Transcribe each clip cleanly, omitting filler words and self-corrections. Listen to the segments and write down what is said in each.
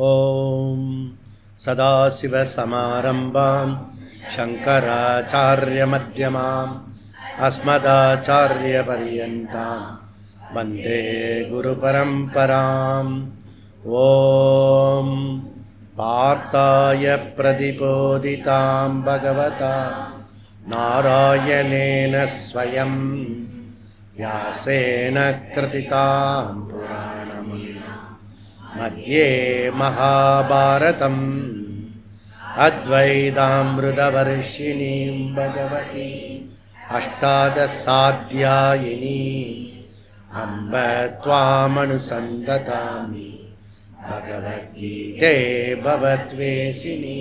ஓம் சதாசிவசமாரம்பாம் சங்கராச்சார்யமத்யமாம் அஸ்மதாச்சார்யபர்யந்தாம் வந்தே குருபரம்பராம். ஓம் பார்த்தாய பிரதிபோதிதாம் பகவதா நாராயணேன ஸ்வயம் வியாசேன கிருதிதாம் புராணமுனினா மத்யே மகாபாரதம் அத்வைதாம்ருதவர்ஷிணீம் பகவதி அஷ்டாதசாத்யாயினி அம்ப த்வாமனுசந்ததாமி பகவத்கீதே பவத்வேஷினி.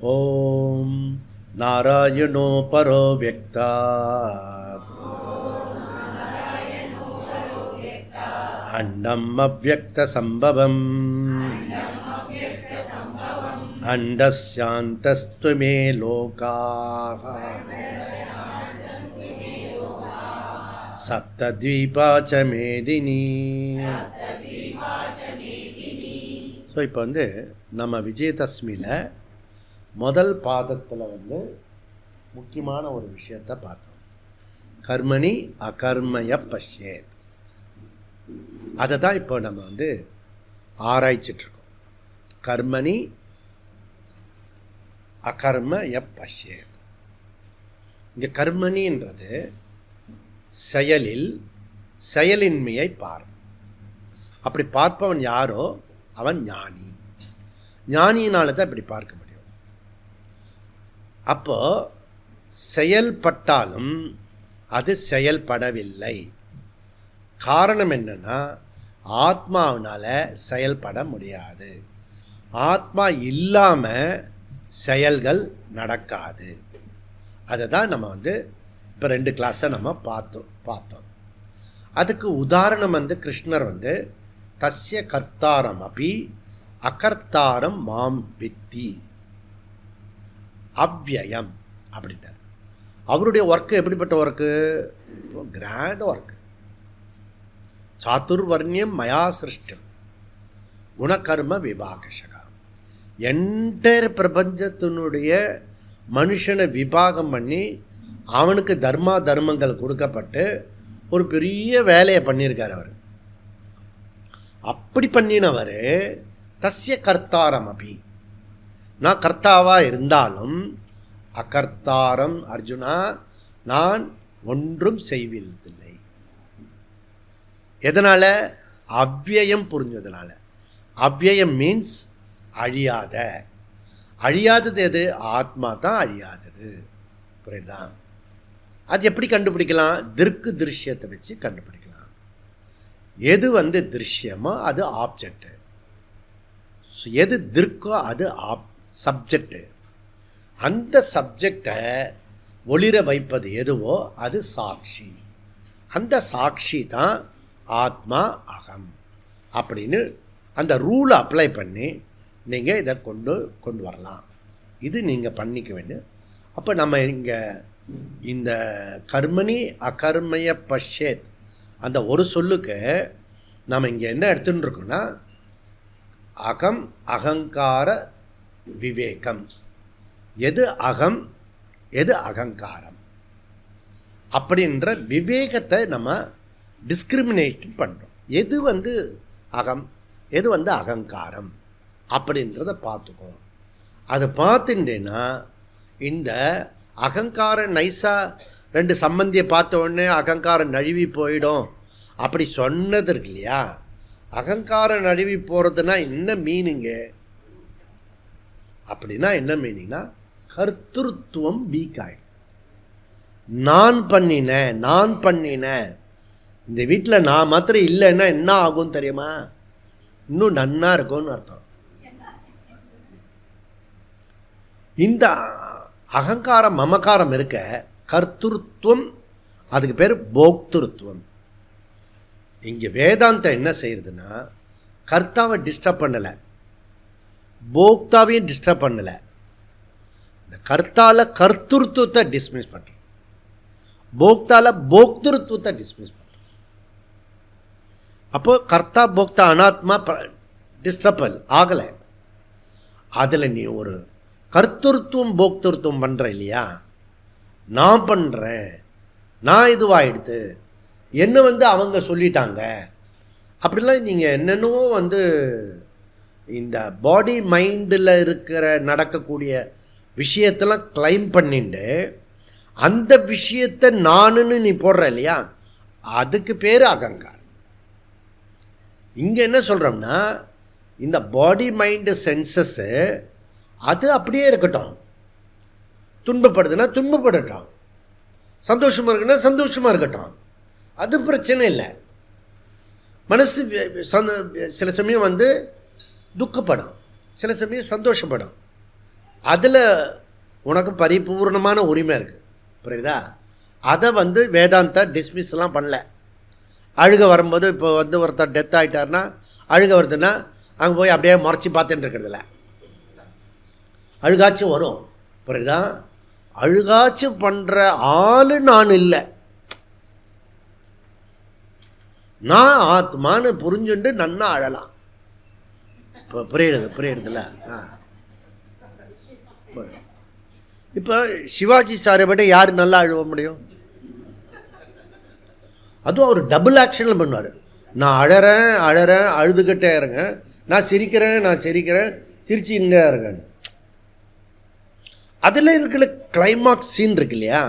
ஓம் நாராயணோ பரோ வ்யக்தாத் அண்டம் அவ்யக்த சம்பவம் அண்டஸ்யாந்தஸ்து மே லோகாः சப்தத்வீபா ச மேதினி. ஸோ இப்போ நம்ம விஜயதசமியில் முதல் பாதத்தில் முக்கியமான ஒரு விஷயத்தை பார்த்தோம். கர்மணி அகர்மய பஷ்யேத். அதை தான் இப்போ நம்ம ஆராய்ச்சிட்ருக்கோம். கர்மணி அகர்மய பஷ்யேத். இங்கே கர்மணின்றது செயலின்மையை பார். அப்படி பார்ப்பவன் யாரோ அவன் ஞானி. ஞானியினால தான் இப்படி பார்க்க முடியும். அப்போ செயல்பட்டாலும் அது செயல்படவில்லை. காரணம் என்னன்னா, ஆத்மாவினால் செயல்பட முடியாது. ஆத்மா இல்லாமல் செயல்கள் நடக்காது. அதை தான் நம்ம இப்போ 2 கிளாஸை நம்ம பார்த்தோம். அதுக்கு உதாரணம் கிருஷ்ணர் தஸ்ய கர்த்தாரம் அபி அகர்த்தாரம் மாம் வித்தி அவ்யயம் அப்படின்ட்டார். அவருடைய ஒர்க்கு எப்படிப்பட்ட ஒர்க்கு? Grand work. சாதுர்வர்ணியம் மயா சிருஷ்டம் குணகர்ம விபாகஷகா. என்டையர் பிரபஞ்சத்தினுடைய மனுஷனை விபாகம் பண்ணி அவனுக்கு தர்மங்கள் கொடுக்கப்பட்டு ஒரு பெரிய வேலையை பண்ணியிருக்கார் அவர். அப்படி பண்ணினவர் தஸ்ய கர்த்தாரம் அபி. நான் கர்த்தாவாக இருந்தாலும் அகர்த்தாரம் அர்ஜுனா, நான் ஒன்றும் செய்வதில்லை. எதனால்? அவ்யயம் புரிஞ்சதுனால. அவ்யயம் மீன்ஸ் அழியாத. அழியாதது எது? ஆத்மா தான் அழியாதது. புரியுதா? அது எப்படி கண்டுபிடிக்கலாம்? திருஷ்யத்தை வச்சு கண்டுபிடிக்கலாம். எது திருஷ்யமோ அது ஆப்ஜெக்டு, எது திருக்கோ அது சப்ஜெக்டு. அந்த சப்ஜெக்டை ஒளிர வைப்பது எதுவோ அது சாட்சி. அந்த சாட்சி தான் ஆத்மா அகம் அப்படின்னு அந்த ரூலை அப்ளை பண்ணி நீங்கள் இதை கொண்டு வரலாம். இது நீங்கள் பண்ணிக்க வேண்டிய. அப்போ நம்ம இங்கே இந்த கர்மணி அகர்மய பஷ்யேத் அந்த ஒரு சொல்லுக்கு நம்ம இங்கே என்ன எடுத்துன்னு இருக்கோம்னா அகம் அகங்கார விவேகம். எது அகம் எது அகங்காரம் அப்படின்ற விவேகத்தை நம்ம டிஸ்கிரிமினேஷன் பண்ணுறோம். எது அகம் எது அகங்காரம் அப்படின்றத பார்த்துக்கோ. அதை பார்த்துட்டேன்னா இந்த அகங்காரம் நைஸாக 2 சம்பந்தியை பார்த்த உடனே அகங்காரம் நழுவி போயிடும் அப்படி சொன்னது இருக்கு இல்லையா? அகங்காரம் நழுவி போகிறதுனா என்ன மீனிங்கு அப்படின்னா என்ன மீனிங்னா கர்த்திருவம் வீக் ஆகிடும். நான் பண்ணினேன் இந்த வீட்டில் நான் மாத்திரம் இல்லைன்னா என்ன ஆகும் தெரியுமா? இன்னும் நன்னா இருக்கும்னு அர்த்தம். இந்த அகங்காரம் மமக்காரம் இருக்க கர்த்திருவம் அதுக்கு பேர் போக்திருத்துவம். இங்கே வேதாந்தம் என்ன செய்யுதுன்னா கர்த்தாவை டிஸ்டர்ப் பண்ணலை, போக்தாவையும் டிஸ்டர்ப் பண்ணலை. இந்த கர்த்தால கர்த்திருவத்தை டிஸ்மிஸ் பண்ணுறோம், போக்தால போக்திருத்துவத்தை டிஸ்மிஸ் பண்ணுறோம். அப்போ கர்த்தா போக்தா அனாத்மா டிஸ்டர்பல் ஆகலை. அதில் நீ ஒரு கர்த்திருவம் போக்திருத்துவம் பண்ணுற இல்லையா? நான் பண்ணுறேன், நான் இதுவாகிடுது, என்ன அவங்க சொல்லிட்டாங்க அப்படிலாம் நீங்கள் என்னென்னவோ இந்த பாடி மைண்டில் இருக்கிற நடக்கக்கூடிய விஷயத்தெல்லாம் கிளைம் பண்ணிட்டு அந்த விஷயத்தை நானுன்னு நீ போடுற இல்லையா? அதுக்கு பேர் அகங்காரம். இங்கே என்ன சொல்கிறோம்னா இந்த பாடி மைண்டு சென்சஸ்ஸு அது அப்படியே இருக்கட்டும், துன்பப்படுதுன்னா துன்பப்படட்டும், சந்தோஷமாக இருக்குன்னா சந்தோஷமாக இருக்கட்டும், அது பிரச்சனை இல்லை. மனசு சில சமயம் துக்கப்படும், சில சமயம் சந்தோஷப்படும். அதில் உனக்கு பரிபூர்ணமான உரிமை இருக்குது, புரியுதா? அதை வேதாந்தா டிஸ்மிஸ்லாம் பண்ணல. அழுக வரும்போது இப்போ ஒருத்தர் டெத் ஆகிட்டார்னா அழுக வருதுன்னா அங்கே போய் அப்படியே முறைச்சி பார்த்துட்டு இருக்கிறதில்ல, அழுகாச்சும் வரும், புரியுதா? அழுகாச்சும் பண்ணுற ஆள் நான் இல்லை, நான் ஆத்மான்னு புரிஞ்சுண்டு நன்னா அழலாம். இப்போ புரியுறதுல? இப்போ சிவாஜி சாரை விட யார் நல்லா அழுவ முடியும்? அதுவும் அவர் டபுள் ஆக்ஷனில் பண்ணுவார். நான் அழறேன் அழுதுகிட்டே இருங்க, நான் சிரிக்கிறேன் சிரிச்சுக்கிட்டே இருங்கன்னு. அதில் இருக்கிற கிளைமாக்ஸ் சீன் இருக்கு இல்லையா?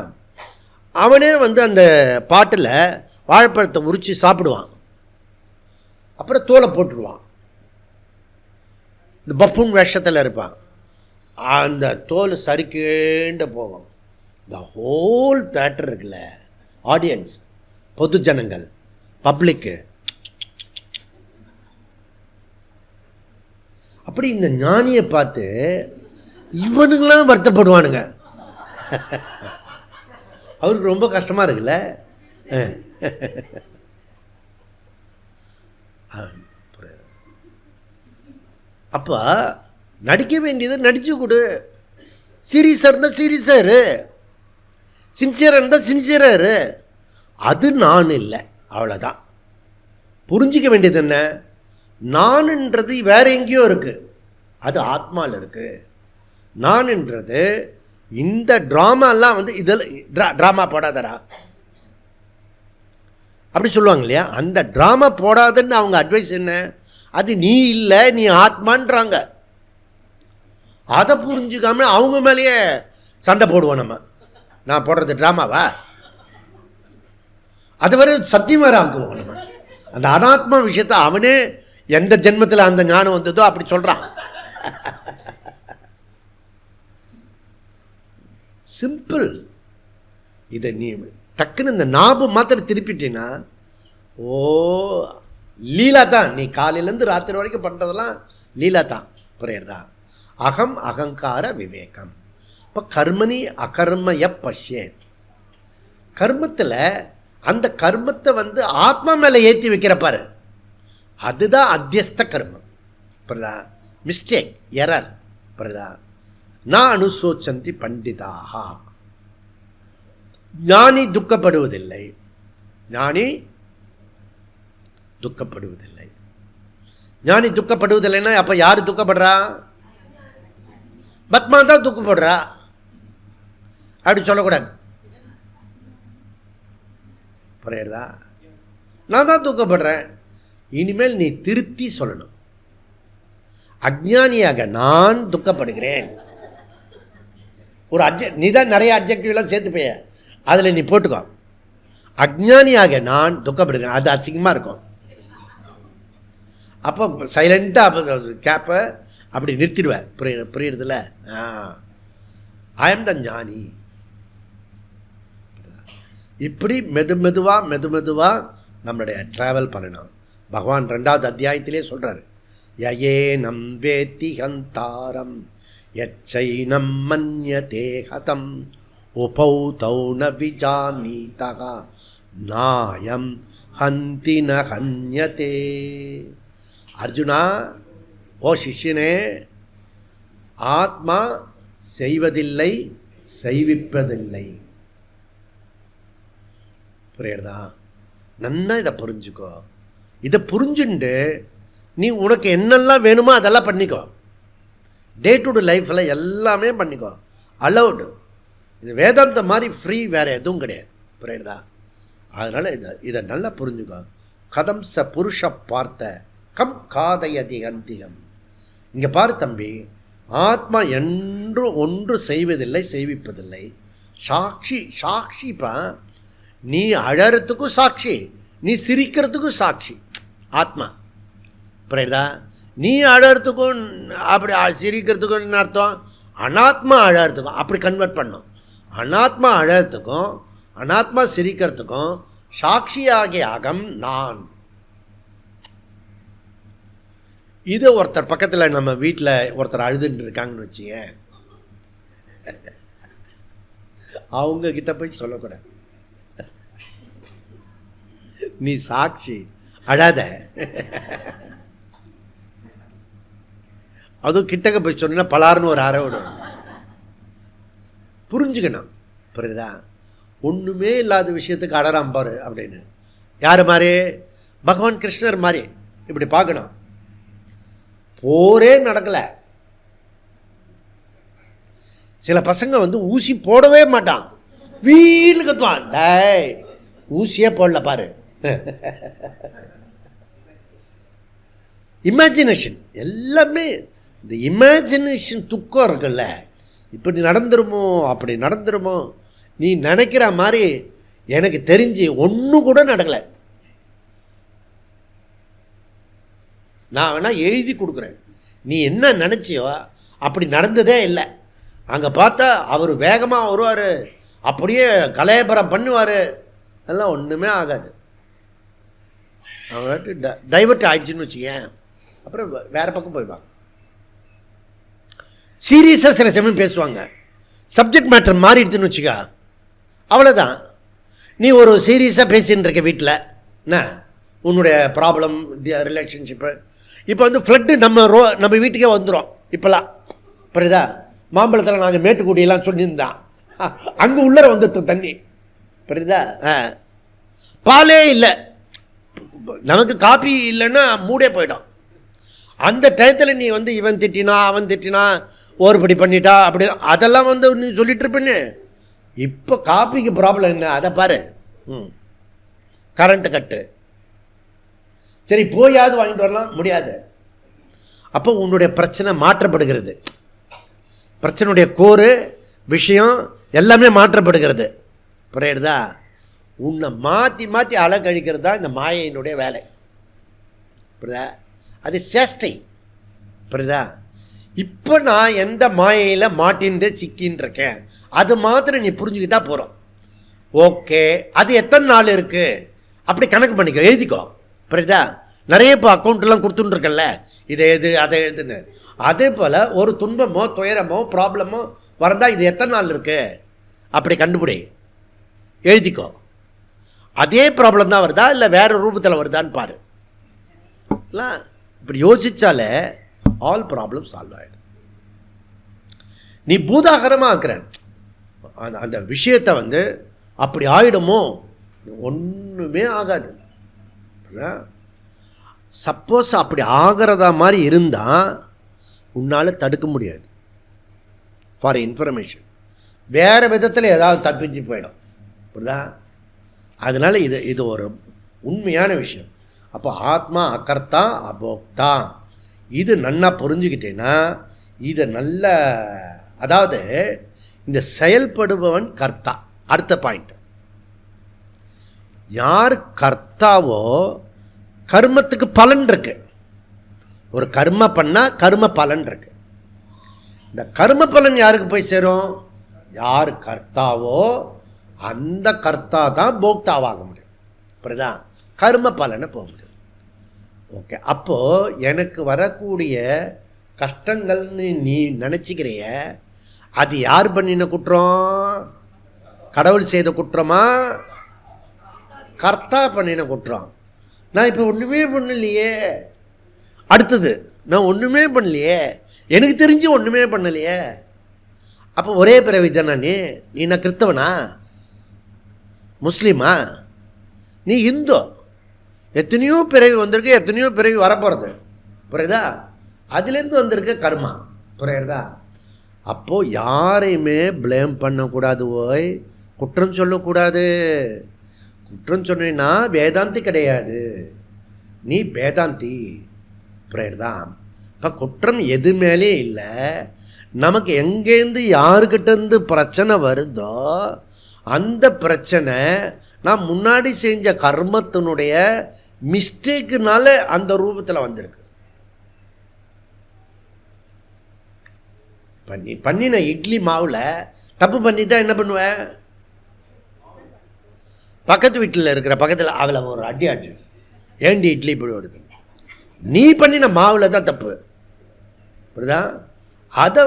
அவனே அந்த பாட்டில் வாழைப்பழத்தை உரித்து சாப்பிடுவான், அப்புறம் தோலை போட்டுடுவான். இந்த பஃபூன் வேஷத்தில் இருப்பான், அந்த தோல் சரிக்கேண்ட போகும். இந்த ஹோல் தேட்டர் இருக்குல்ல, ஆடியன்ஸ், பொது ஜனங்கள், பப்ளிக்கு, அப்படி இந்த ஞானியை பார்த்து இவனுங்களாம் வருத்தப்படுவானுங்க. அவருக்கு ரொம்ப கஷ்டமாக இருக்குல்ல. அப்போ நடிக்க வேண்டியது நடிச்சு கொடு, சீரியஸாக இருந்தால் சீரியஸாக இரு, சின்சியராக இருந்தால் சின்சியராக இரு. அது நான் இல்லை, அவ்வளோதான். புரிஞ்சிக்க வேண்டியது என்ன? நான்ன்றது வேற எங்கேயோ இருக்குது, அது ஆத்மாவில் இருக்குது. நான்ன்றது இந்த ட்ராமாலாம் இதில் ட்ராமா போடாதடா அப்படி சொல்லுவாங்க இல்லையா? அந்த ட்ராமா போடாதுன்னு அவங்க அட்வைஸ் என்ன? அது நீ இல்லை, நீ ஆத்மான்றாங்க. அதை புரிஞ்சுக்காம அவங்க மேலேயே சண்டை போடுவோம் நம்ம. நான் போடுறது ட்ராமாவா? அது வரை சத்தியம் வேறு ஆக்குவோம் நம்ம. அந்த அனாத்மா விஷயத்தை அவனே எந்த ஜென்மத்தில் அந்த ஞானம் வந்ததோ அப்படி சொல்கிறான். சிம்பிள். இதை நீ டக்குன்னு இந்த ஞாபகம் மாத்திரம் திருப்பிட்டீங்கன்னா ஓ லீலா தான். நீ காலையிலேருந்து ராத்திரி வரைக்கும் பண்ணுறதெல்லாம் லீலா தான், புரியுறதா? அகம் அகங்கார விவேகம். இப்போ கர்மணி அகர்மய பஷ்யேத். கர்மத்தில் அந்த கர்மத்தை வந்து ஆத்மா மேலே ஏற்றி வைக்கிறப்பாரு, அதுதான் அத்தியஸ்த கர்மம். புரியுதா? Mistake, error. புரியுதா? நான் அனுசோச்சந்தி பண்டிதாக. ஞானி துக்கப்படுவதில்லை, ஞானி துக்கப்படுவதில்லை. ஞானி துக்கப்படுவதில்லைன்னா அப்போ யார் துக்கப்படுறா? பத்மா தான் துக்கப்படுறா. அப்படி சொல்லக்கூடாது. புரியுதா? நான் தான் துக்கப்படுறேன். இனிமேல் நீ திருத்தி சொல்லணும். அஜ்ஞானியாக நான் துக்கப்படுகிறேன். ஒரு நீ தான் நிறைய அப்ஜெக்டிவ்லாம் சேர்த்துப்பேய, அதில் நீ போட்டுக்கோ. அஜ்ஞானியாக நான் துக்கப்படுகிறேன். அது அசிங்கமாக இருக்கும். அப்போ சைலண்ட்டாக கேப்பை அப்படி நிறுத்திடுவேன். புரியுறதுல? ஐ எம் த ஞானி. இப்படி மெதுவாக நம்மளுடைய ட்ராவல் பண்ணணும். பகவான் 2வது அத்தியாயத்திலே சொல்கிறார், யயே நம் வேத்தி ஹந்தாரம் யச்சைனம் மன்யதே ஹதம் உபௌ தௌ ந விஜானீதஹ நாயம் ஹந்தி ந ஹன்யதே. அர்ஜுனா, ஓ சிஷ்யனே, ஆத்மா செய்வதில்லை, செய்விப்பதில்லை. புரியுறதா? நன்னா இதை புரிஞ்சுக்கோ. இதை புரிஞ்சுட்டு நீ உனக்கு என்னெல்லாம் வேணுமோ அதெல்லாம் பண்ணிக்கோ. டே டு டே லைஃப்பில் எல்லாமே பண்ணிக்கோ. அலௌடு. இது வேதாந்த மாதிரி ஃப்ரீ, வேறு எதுவும் கிடையாது. புரியுறதா? அதனால் இதை நல்லா புரிஞ்சுக்கோ. கதம் ச புருஷ பார்த்த கம் காதையதி அந்திகம். இங்கே பாரு தம்பி, ஆத்மா என்றும் ஒன்று செய்வதில்லை, செய்விப்பதில்லை. சாட்சிப்பா. நீ அழறதுக்கும் சாட்சி, நீ சிரிக்கிறதுக்கும் சாட்சி ஆத்மா. புரியுதா? நீ அழறதுக்கும் அப்படி சிரிக்கிறதுக்கும் அர்த்தம் அனாத்மா அழறதுக்கும் அப்படி கன்வெர்ட் பண்ணும். அனாத்மா அழறதுக்கும் அனாத்மா சிரிக்கிறதுக்கும் சாட்சியாகிய அகம் நான். இது ஒருத்தர் பக்கத்தில் நம்ம வீட்டில் ஒருத்தர் அழுதுன்னு இருக்காங்கன்னு வச்சுங்க, அவங்க கிட்ட போய் சொல்லக்கூடாது, நீ சாட்சி, அழாத. அதுவும் கிட்டக்க போய் சொன்னா பலாருன்னு ஒரு அறை விடும். புரிஞ்சுக்கணும். புரியுதா? ஒன்றுமே இல்லாத விஷயத்துக்கு அழறாம் பாரு அப்படின்னு. யார் மாதிரி? பகவான் கிருஷ்ணர் மாதிரி. இப்படி பார்க்கணும். போரே நடக்கலை. சில பசங்க வந்து ஊசி போடவே மாட்டான், வீடு கத்துவான், டேய் ஊசியே போடல பாரு. இமேஜினேஷன் எல்லாமே இந்த இமேஜினேஷன் துக்கம் இருக்குல்ல. இப்படி நடந்துருமோ அப்படி நடந்துருமோ, நீ நினைக்கிற மாதிரி எனக்கு தெரிஞ்சு ஒன்று கூட நடக்கலை. நான் வேணால் எழுதி கொடுக்குறேன், நீ என்ன நினச்சியோ அப்படி நடந்ததே இல்லை. அங்கே பார்த்தா அவர் வேகமாக வருவார், அப்படியே கலையபரம் பண்ணுவார், அதெல்லாம் ஒன்றுமே ஆகாது. அவங்கள்ட்ட டைவர்ட் ஆகிடுச்சின்னு வச்சுக்கேன், அப்புறம் வேறு பக்கம் போயிடுவாங்க. சீரியஸாக சில சமயம் பேசுவாங்க, சப்ஜெக்ட் மேட்டர் மாறிடுச்சுன்னு வச்சுக்கா, அவ்வளோதான். நீ ஒரு சீரியஸாக பேசின்னு இருக்க வீட்டில் என்ன உன்னுடைய ப்ராப்ளம் ரிலேஷன்ஷிப்பு. இப்போ வந்து ஃப்ளட்டு நம்ம வீட்டுக்கே வந்துடும் இப்போல்லாம். புரியுதா? மாம்பழத்தில் நாங்கள் மேட்டுக்குடியெல்லாம் சொல்லியிருந்தான், அங்கே உள்ளர வந்துட்டு தண்ணி. புரியுதா? பாலே இல்லை, நமக்கு காப்பி இல்லைன்னா மூடே போயிடும். அந்த டயத்தில் நீ வந்து இவன் திட்டினா அவன் திட்டினா ஓர்படி பண்ணிட்டா அப்படி அதெல்லாம் வந்து நீ சொல்லிட்டு இருப்பேன்னு. இப்போ காப்பிக்கு ப்ராப்ளம் என்ன அதை பாரு. கரண்ட்டு கட்டு, சரி போயாவது வாங்கிட்டு வரலாம், முடியாது. அப்போ உன்னுடைய பிரச்சனை மாற்றப்படுகிறது. பிரச்சனையுடைய கோரு விஷயம் எல்லாமே மாற்றப்படுகிறது. புரியுதா? உன்னை மாற்றி மாற்றி அழகழிக்கிறது தான் இந்த மாயையினுடைய வேலை. புரியுதா? அது சேஷ்டை. புரியுதா? இப்போ நான் எந்த மாயையில் மாட்டின்னு சிக்கின்னு இருக்கேன் அது மாத்திரம் நீ புரிஞ்சுக்கிட்டா போகிறோம். ஓகே, அது எத்தனை நாள் இருக்குது அப்படி கணக்கு பண்ணிக்கோ, எழுதிக்கோ. புரியுதா? நிறைய இப்போ அக்கௌண்ட்டெல்லாம் கொடுத்துட்டுருக்கல, இதை எது அதை எழுதுன்னு. அதே போல் ஒரு துன்பமோ துயரமோ ப்ராப்ளமோ வரந்தால் இது எத்தனை நாள் இருக்குது அப்படி கண்டுபிடி, எழுதிக்கோ. அதே ப்ராப்ளம் தான் வருதா இல்லை வேறு ரூபத்தில் வருதான்னு பாரு. இல்லை இப்படி யோசித்தாலே ஆல் ப்ராப்ளம் சால்வ் ஆகிடும். நீ பூதாகரமாக ஆக்குற அந்த விஷயத்தை அப்படி ஆகிடுமோ, ஒன்றுமே ஆகாது. சப்போஸ் அப்படி ஆகிறதா மாதிரி இருந்தால் உன்னால் தடுக்க முடியாது. ஃபார் இன்ஃபர்மேஷன் வேறு விதத்தில் ஏதாவது தப்பிச்சு போயிடும். புரியுதா? அதனால் இது ஒரு உண்மையான விஷயம். அப்போ ஆத்மா அகர்த்தா அபோக்தா இது நன்னா புரிஞ்சுக்கிட்டேன்னா இது நல்ல, அதாவது இந்த செயல்படுபவன் கர்த்தா. அடுத்த பாயிண்ட், யார் கர்த்தாவோ கர்மத்துக்கு பலன் இருக்கு. ஒரு கர்ம பண்ணால் கர்ம பலன் இருக்கு. இந்த கர்ம பலன் யாருக்கு போய் சேரும்? யார் கர்த்தாவோ அந்த கர்த்தா தான் போக்தாவாக முடியும். புரியுதா? கர்ம பலனை போக முடியும். ஓகே, அப்போது எனக்கு வரக்கூடிய கஷ்டங்கள்னு நீ நினச்சிக்கிறிய, அது யார் பண்ணின குற்றம்? கடவுள் செய்த குற்றமா? கர்த்தா பண்ணின குற்றம். நான் இப்போ ஒன்றுமே பண்ணலையே. அடுத்தது, நான் ஒன்றுமே பண்ணலையே, எனக்கு தெரிஞ்சு ஒன்றுமே பண்ணலையே. அப்போ ஒரே பிறவி தானே நீ நான் கிறிஸ்தவனா, முஸ்லீமா, நீ இந்து, எத்தனையோ பிறவி வந்திருக்கு, எத்தனையோ பிறவி வரப்போகிறது. புரியுதா? அதுலேருந்து வந்திருக்க கர்மா. புரியுறதா? அப்போது யாரையுமே ப்ளேம் பண்ணக்கூடாது, ஓய் குற்றம் சொல்லக்கூடாது. குற்றம் சொன்னீன்னா வேதாந்தி கிடையாது, நீ வேதாந்தி. புரியுறதா? இப்போ குற்றம் எது மேலே இல்லை. நமக்கு எங்கேருந்து யாருக்கிட்டேருந்து பிரச்சனை வருதோ அந்த பிரச்சனை நான் முன்னாடி செஞ்ச கர்மத்தினுடைய மிஸ்டேக்குனால அந்த ரூபத்தில் வந்திருக்கு. பண்ணின இட்லி மாவில் தப்பு பண்ணிட்டா என்ன பண்ணுவேன்? பக்கத்து வீட்டில் இருக்கிற பக்கத்தில் அவளை ஒரு அடி ஆச்சு, ஏண்டி இட்லி இப்படி வருது? நீ பண்ணின மாவில் தான் தப்பு. புரியுதா? அதை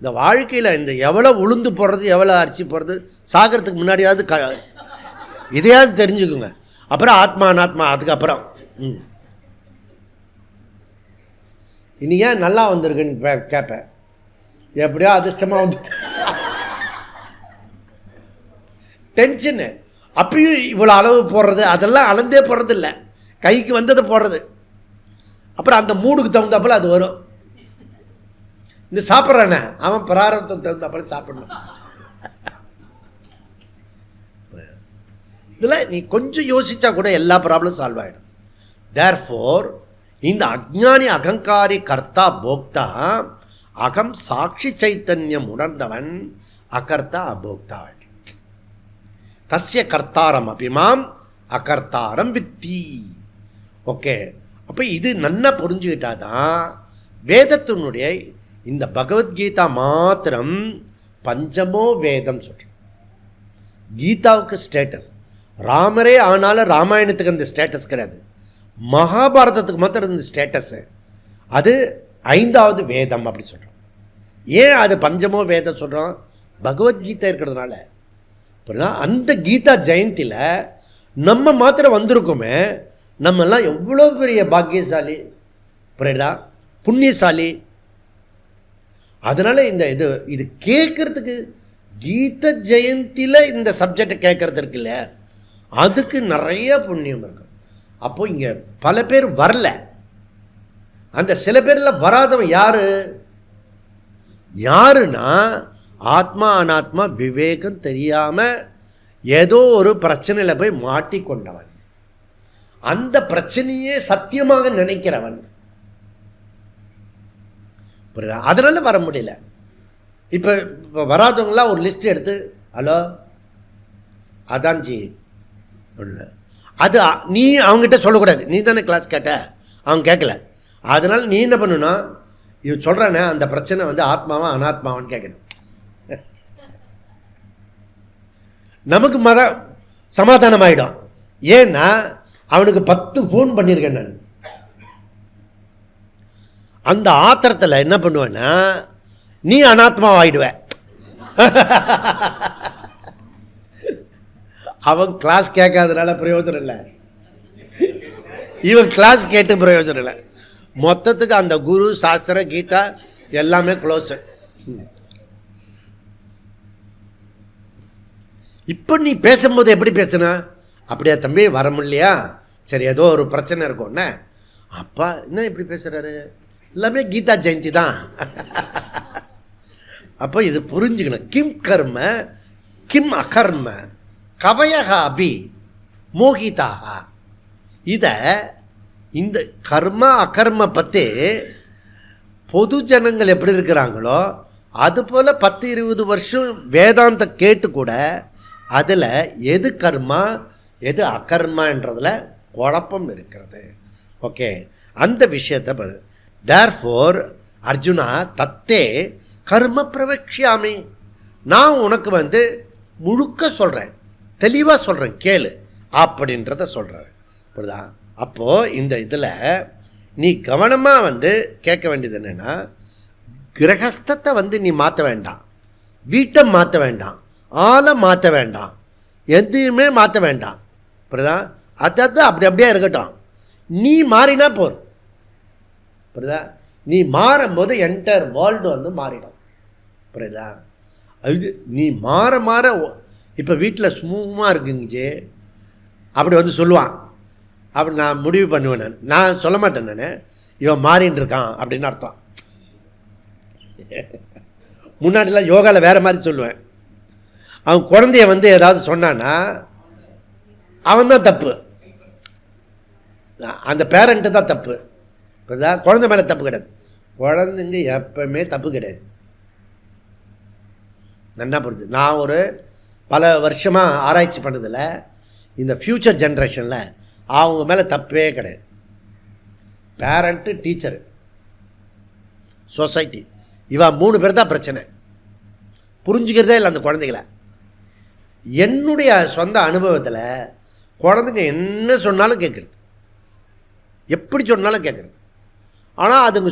இந்த வாழ்க்கையில் இந்த எவ்வளோ உளுந்து போடுறது, எவ்வளோ அரிசி போடுறது, சாகிறதுக்கு முன்னாடியாவது இதையாவது தெரிஞ்சுக்குங்க. அப்புறம் ஆத்மா அனாத்மா அதுக்கப்புறம். இனி ஏன் நல்லா வந்திருக்குன்னு கேட்பேன். எப்படியோ அதிர்ஷ்டமாக வந்து டென்ஷனு. அப்பயும் இவ்வளோ அளவு போடுறது, அதெல்லாம் அளந்தே போடுறது இல்லை, கைக்கு வந்ததை போடுறது. அப்புறம் அந்த மூடுக்கு தகுந்தாப்பில் அது வரும். இந்த சாப்பிட்றானே அவன் பிராரத்துக்கு தகுந்தாப்பில் சாப்பிடணும். இதில் நீ கொஞ்சம் யோசித்தா கூட எல்லா ப்ராப்ளம் சால்வ் ஆகிடும். தேர்ஃபோர் இந்த அஜ்ஞானி அகங்காரி கர்த்தா போக்தா, அகம் சாட்சி சைத்தன்யம் உணர்ந்தவன் அகர்த்தா அபோக்தா. தஸ்ய கர்த்தாரம் அபிமாம் அகர்த்தாரம் வித்தி. ஓகே, அப்போ இது நல்லா புரிஞ்சுக்கிட்டாதான் வேதத்தினுடைய இந்த பகவத்கீதா மாத்திரம் பஞ்சமோ வேதம் சொல்கிறேன். கீதாவுக்கு ஸ்டேட்டஸ், ராமரே ஆனாலும் ராமாயணத்துக்கு அந்த ஸ்டேட்டஸ் கிடையாது. மகாபாரதத்துக்கு மாத்திரம் இந்த ஸ்டேட்டஸு, அது 5வது வேதம் அப்படி சொல்கிறோம். ஏன் அது பஞ்சமோ வேதம் சொல்கிறோம்? பகவத்கீதை இருக்கிறதுனால. புரியுதா? அந்த கீதா ஜெயந்தியில் நம்ம மாத்திரம் வந்திருக்கோமே, நம்மெல்லாம் எவ்வளோ பெரிய பாக்கியசாலி. புரியுதா? புண்ணியசாலி. அதனால் இந்த இது கேட்குறதுக்கு கீத ஜெயந்தியில் இந்த சப்ஜெக்டை கேட்குறது இருக்குல்ல, அதுக்கு நிறைய புண்ணியம் இருக்கும். அப்போது இங்கே பல பேர் வரல. அந்த சில பேரில் வராதவன் யாருன்னா ஆத்மா அனாத்மா விவேகம் தெரியாமல் ஏதோ ஒரு பிரச்சனையில் போய் மாட்டிக்கொண்டவன், அந்த பிரச்சனையே சத்தியமாக நினைக்கிறவன். புரியுதா? அதனால் வர முடியல. இப்போ வராதவங்களாம் ஒரு லிஸ்ட் எடுத்து, ஹலோ அதான்ஜி, அது நீ அவங்ககிட்ட சொல்லக்கூடாது. நீ தானே கிளாஸ் கேட்ட, அவங்க கேட்கல. அதனால் நீ என்ன பண்ணணும்னா, இவன் சொல்கிறானே அந்த பிரச்சனை ஆத்மாவா அனாத்மாவான்னு கேட்கணும். நமக்கு சமாதானம் ஆகிடும். ஏன்னா அவனுக்கு 10 ஃபோன் பண்ணியிருக்கேன் நான். அந்த ஆத்திரத்தில் என்ன பண்ணுவேன்னா, நீ அனாத்மாவாயிடுவ. அவன் கிளாஸ் கேட்காதனால பிரயோஜனம் இல்லை, இவன் கிளாஸ் கேட்டு பிரயோஜனம் இல்லை. மொத்தத்துக்கு அந்த குரு சாஸ்திர கீதா எல்லாமே க்ளோஸு. இப்போ நீ பேசும்போது எப்படி பேசுனா, அப்படியா தம்பி வர முடியலையா, சரி ஏதோ ஒரு பிரச்சனை இருக்கும்ண்ணே, அப்பா என்ன இப்படி பேசுகிறாரு, எல்லாமே கீதா ஜெயந்தி தான். அப்போ இது புரிஞ்சுக்கணும். கிம் கர்ம கிம் அகர்ம கவயகா அபி மோகிதாக. இதை இந்த கர்ம அகர்ம பற்றி பொது ஜனங்கள் எப்படி இருக்கிறாங்களோ அதுபோல் 10-20 வருஷம் வேதாந்த கேட்டு கூட அதில் எது கர்மா எது அகர்மான்றதில் குழப்பம் இருக்கிறது. ஓகே, அந்த விஷயத்தை தேர்ஃபோர் அர்ஜுனா தத்தே கர்ம பிரவக்ஷாமி, நான் உனக்கு முழுக்க சொல்கிறேன், தெளிவாக சொல்கிறேன், கேளு அப்படின்றத சொல்கிறேன். புரியுதா? அப்போது இந்த இதில் நீ கவனமாக கேட்க வேண்டியது என்னென்னா, கிரகஸ்தத்தை நீ மாற்ற வேண்டாம், வீட்டை மாற்ற வேண்டாம், ஆளை மாற்ற வேண்டாம், எதையுமே மாற்ற வேண்டாம். புரியுதா? அதான் அப்படி அப்படியே இருக்கட்டும், நீ மாறினா போதும். புரியுதா? நீ மாறும்போது என்டையர் வேர்ல்டு மாறிடும். புரியுதா? அது நீ மாற மாற இப்போ வீட்டில் ஸ்மூமாக இருக்குங்கச்சு அப்படி சொல்லுவான், அப்படி நான் முடிவு பண்ணுவேன். நான் சொல்ல மாட்டேன், நான் இவன் மாறின்னு இருக்கான் அப்படின்னு அர்த்தம். முன்னாடிலாம் யோகாவில் வேறு மாதிரி சொல்லுவேன். அவன் குழந்தைய ஏதாவது சொன்னான்னா அவன் தான் தப்பு, அந்த பேரண்ட்டு தான் தப்பு. புரியுதா? குழந்தை மேலே தப்பு கிடையாது, குழந்தைங்க எப்பவுமே தப்பு கிடையாது. நல்லா புரிஞ்சு. நான் ஒரு பல வருஷமாக ஆராய்ச்சி பண்ணதில் இந்த ஃப்யூச்சர் ஜென்ரேஷனில் அவங்க மேலே தப்பே கிடையாது. பேரண்ட்டு, டீச்சரு, சொசைட்டி, இவன் 3 பேர் தான் பிரச்சனை. புரிஞ்சுக்கிறதே இல்லை அந்த குழந்தைகளை. என்னுடைய சொந்த அனுபவத்தில் குழந்தைங்க என்ன சொன்னாலும் கேட்குறது, எப்படி சொன்னாலும் கேட்குறது. ஆனால் அதுங்க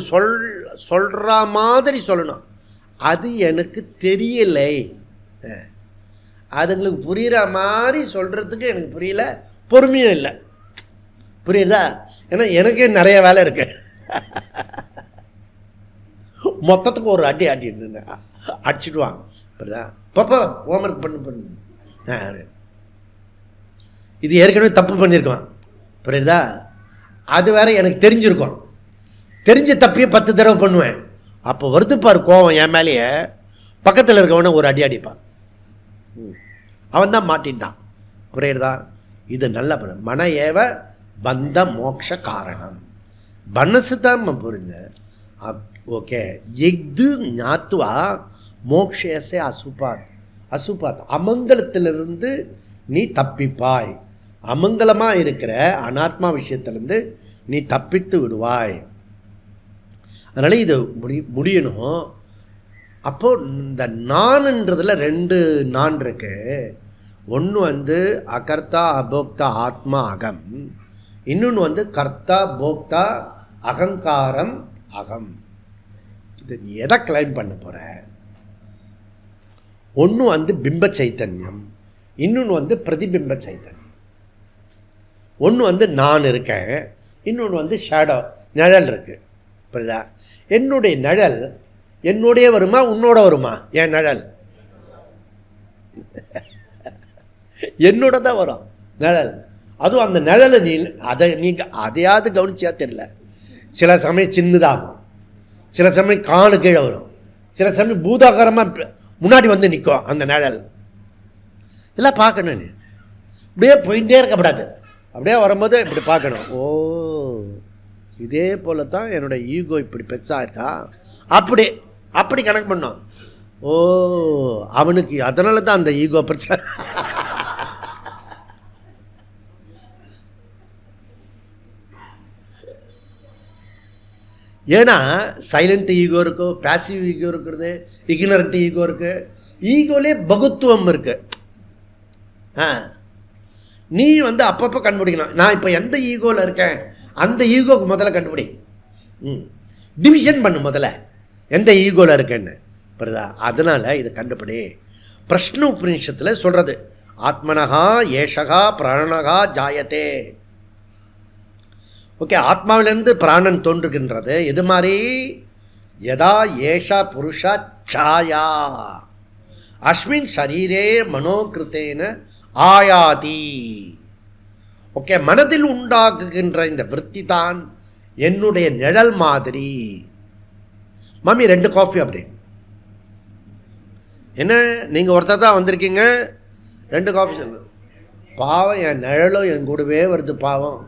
சொல்கிற மாதிரி சொல்லணும், அது எனக்கு தெரியலை. அதுங்களுக்கு புரிகிற மாதிரி சொல்கிறதுக்கு எனக்கு புரியல, பொறுமையும் இல்லை. புரியுதா? ஏன்னா எனக்கே நிறைய வேலை இருக்கு. மொத்தத்துக்கு ஒரு அடி அடிச்சுடுவாங்க. புரியுதா? பாப்பா ஹோம்ஒர்க் பண்ணு. இது ஏற்கனவே தப்பு பண்ணியிருக்கோம். புரியுதா? அது வேற எனக்கு தெரிஞ்சிருக்கும், தெரிஞ்ச தப்பையே 10 தடவை பண்ணுவேன். அப்போ வருதுப்பார் கோவம் என் மேலேயே, பக்கத்தில் இருக்கவன ஒரு அடி அடிப்பான். அவன் தான் மாட்டின்ட்டான். புரியுறதா? இது நல்ல மன ஏவ பந்த மோட்ச காரணம். மனசு தான் புரிஞ்ச. ஓகே, எஃது ஞாத்துவா மோக்ஷேசே அசுபாத் அமங்கலத்திலிருந்து நீ தப்பிப்பாய். அமங்கலமாக இருக்கிற அனாத்மா விஷயத்திலேருந்து நீ தப்பித்து விடுவாய். அதனால் இது முடியணும். அப்போது இந்த நான்ன்றதில் 2 நான் இருக்கு. ஒன்று அகர்த்தா அபோக்தா ஆத்மா அகம், இன்னொன்று கர்த்தா போக்தா அகங்காரம் அகம். இது நீ எதை கிளைம் பண்ண போகிற? ஒன்று பிம்ப சைத்தன்யம், இன்னொன்று பிரதிபிம்ப சைத்தன்யம். ஒன்று நான் இருக்கேன், இன்னொன்று ஷேடோ நிழல் இருக்குது. புரியுதா? என்னுடைய நிழல் என்னுடைய வருமா உன்னோட வருமா? என் நிழல் என்னோட தான் வரும் நிழல். அதுவும் அந்த நிழலை நீங்கள் அதையாவது கவனிச்சியா தெரியல. சில சமயம் சின்னதாகும், சில சமயம் காலு கீழே வரும், சில சமயம் பூதாகரமாக முன்னாடி நிற்கும் அந்த நிழல். இதெல்லாம் பார்க்கணும். நீ அப்படியே போயிட்டே இருக்கக்கூடாது, அப்படியே வரும்போது இப்படி பார்க்கணும். ஓ, இதே போல தான் என்னோடய ஈகோ இப்படி பெருசாக இருக்கா, அப்படி கணக்கு பண்ணோம். ஓ, அவனுக்கு அதனால தான் அந்த ஈகோ பிரச்சனை. ஏன்னா சைலண்ட் ஈகோ இருக்கு, பேசிவ் ஈகோ இருக்கிறது, இக்னரண்ட் ஈகோ இருக்குது. ஈகோலே பகுத்துவம் இருக்குது. நீ அப்பப்போ கண்டுபிடிக்கணும், நான் இப்போ எந்த ஈகோவில் இருக்கேன், அந்த ஈகோக்கு முதல்ல கண்டுபிடி. டிவிஷன் பண்ணு முதல்ல, எந்த ஈகோவில் இருக்கேன்னு. புரியுதா? அதனால் இதை கண்டுபிடி. பிரஷ்ன உபநிஷத்தில் சொல்கிறது, ஆத்மனகா ஏஷகா பிராணகா ஜாயத்தே. ஓகே, ஆத்மாவிலிருந்து பிராணன் தோன்றுகின்றது. எது மாதிரி? யதா ஏஷா புருஷா சாயா அஸ்மின் சரீரே மனோகிருத்தேன ஆயாதி. ஓகே, மனதில் உண்டாக்குகின்ற இந்த விருத்தி தான் என்னுடைய நிழல் மாதிரி. மம்மி 2 காஃபி அப்படி. என்ன நீங்கள் ஒருத்தர் தான் வந்திருக்கீங்க, 2 காஃபி சொல்லு. பாவம், என் நிழலும் என் கூடவே வருது பாவம்.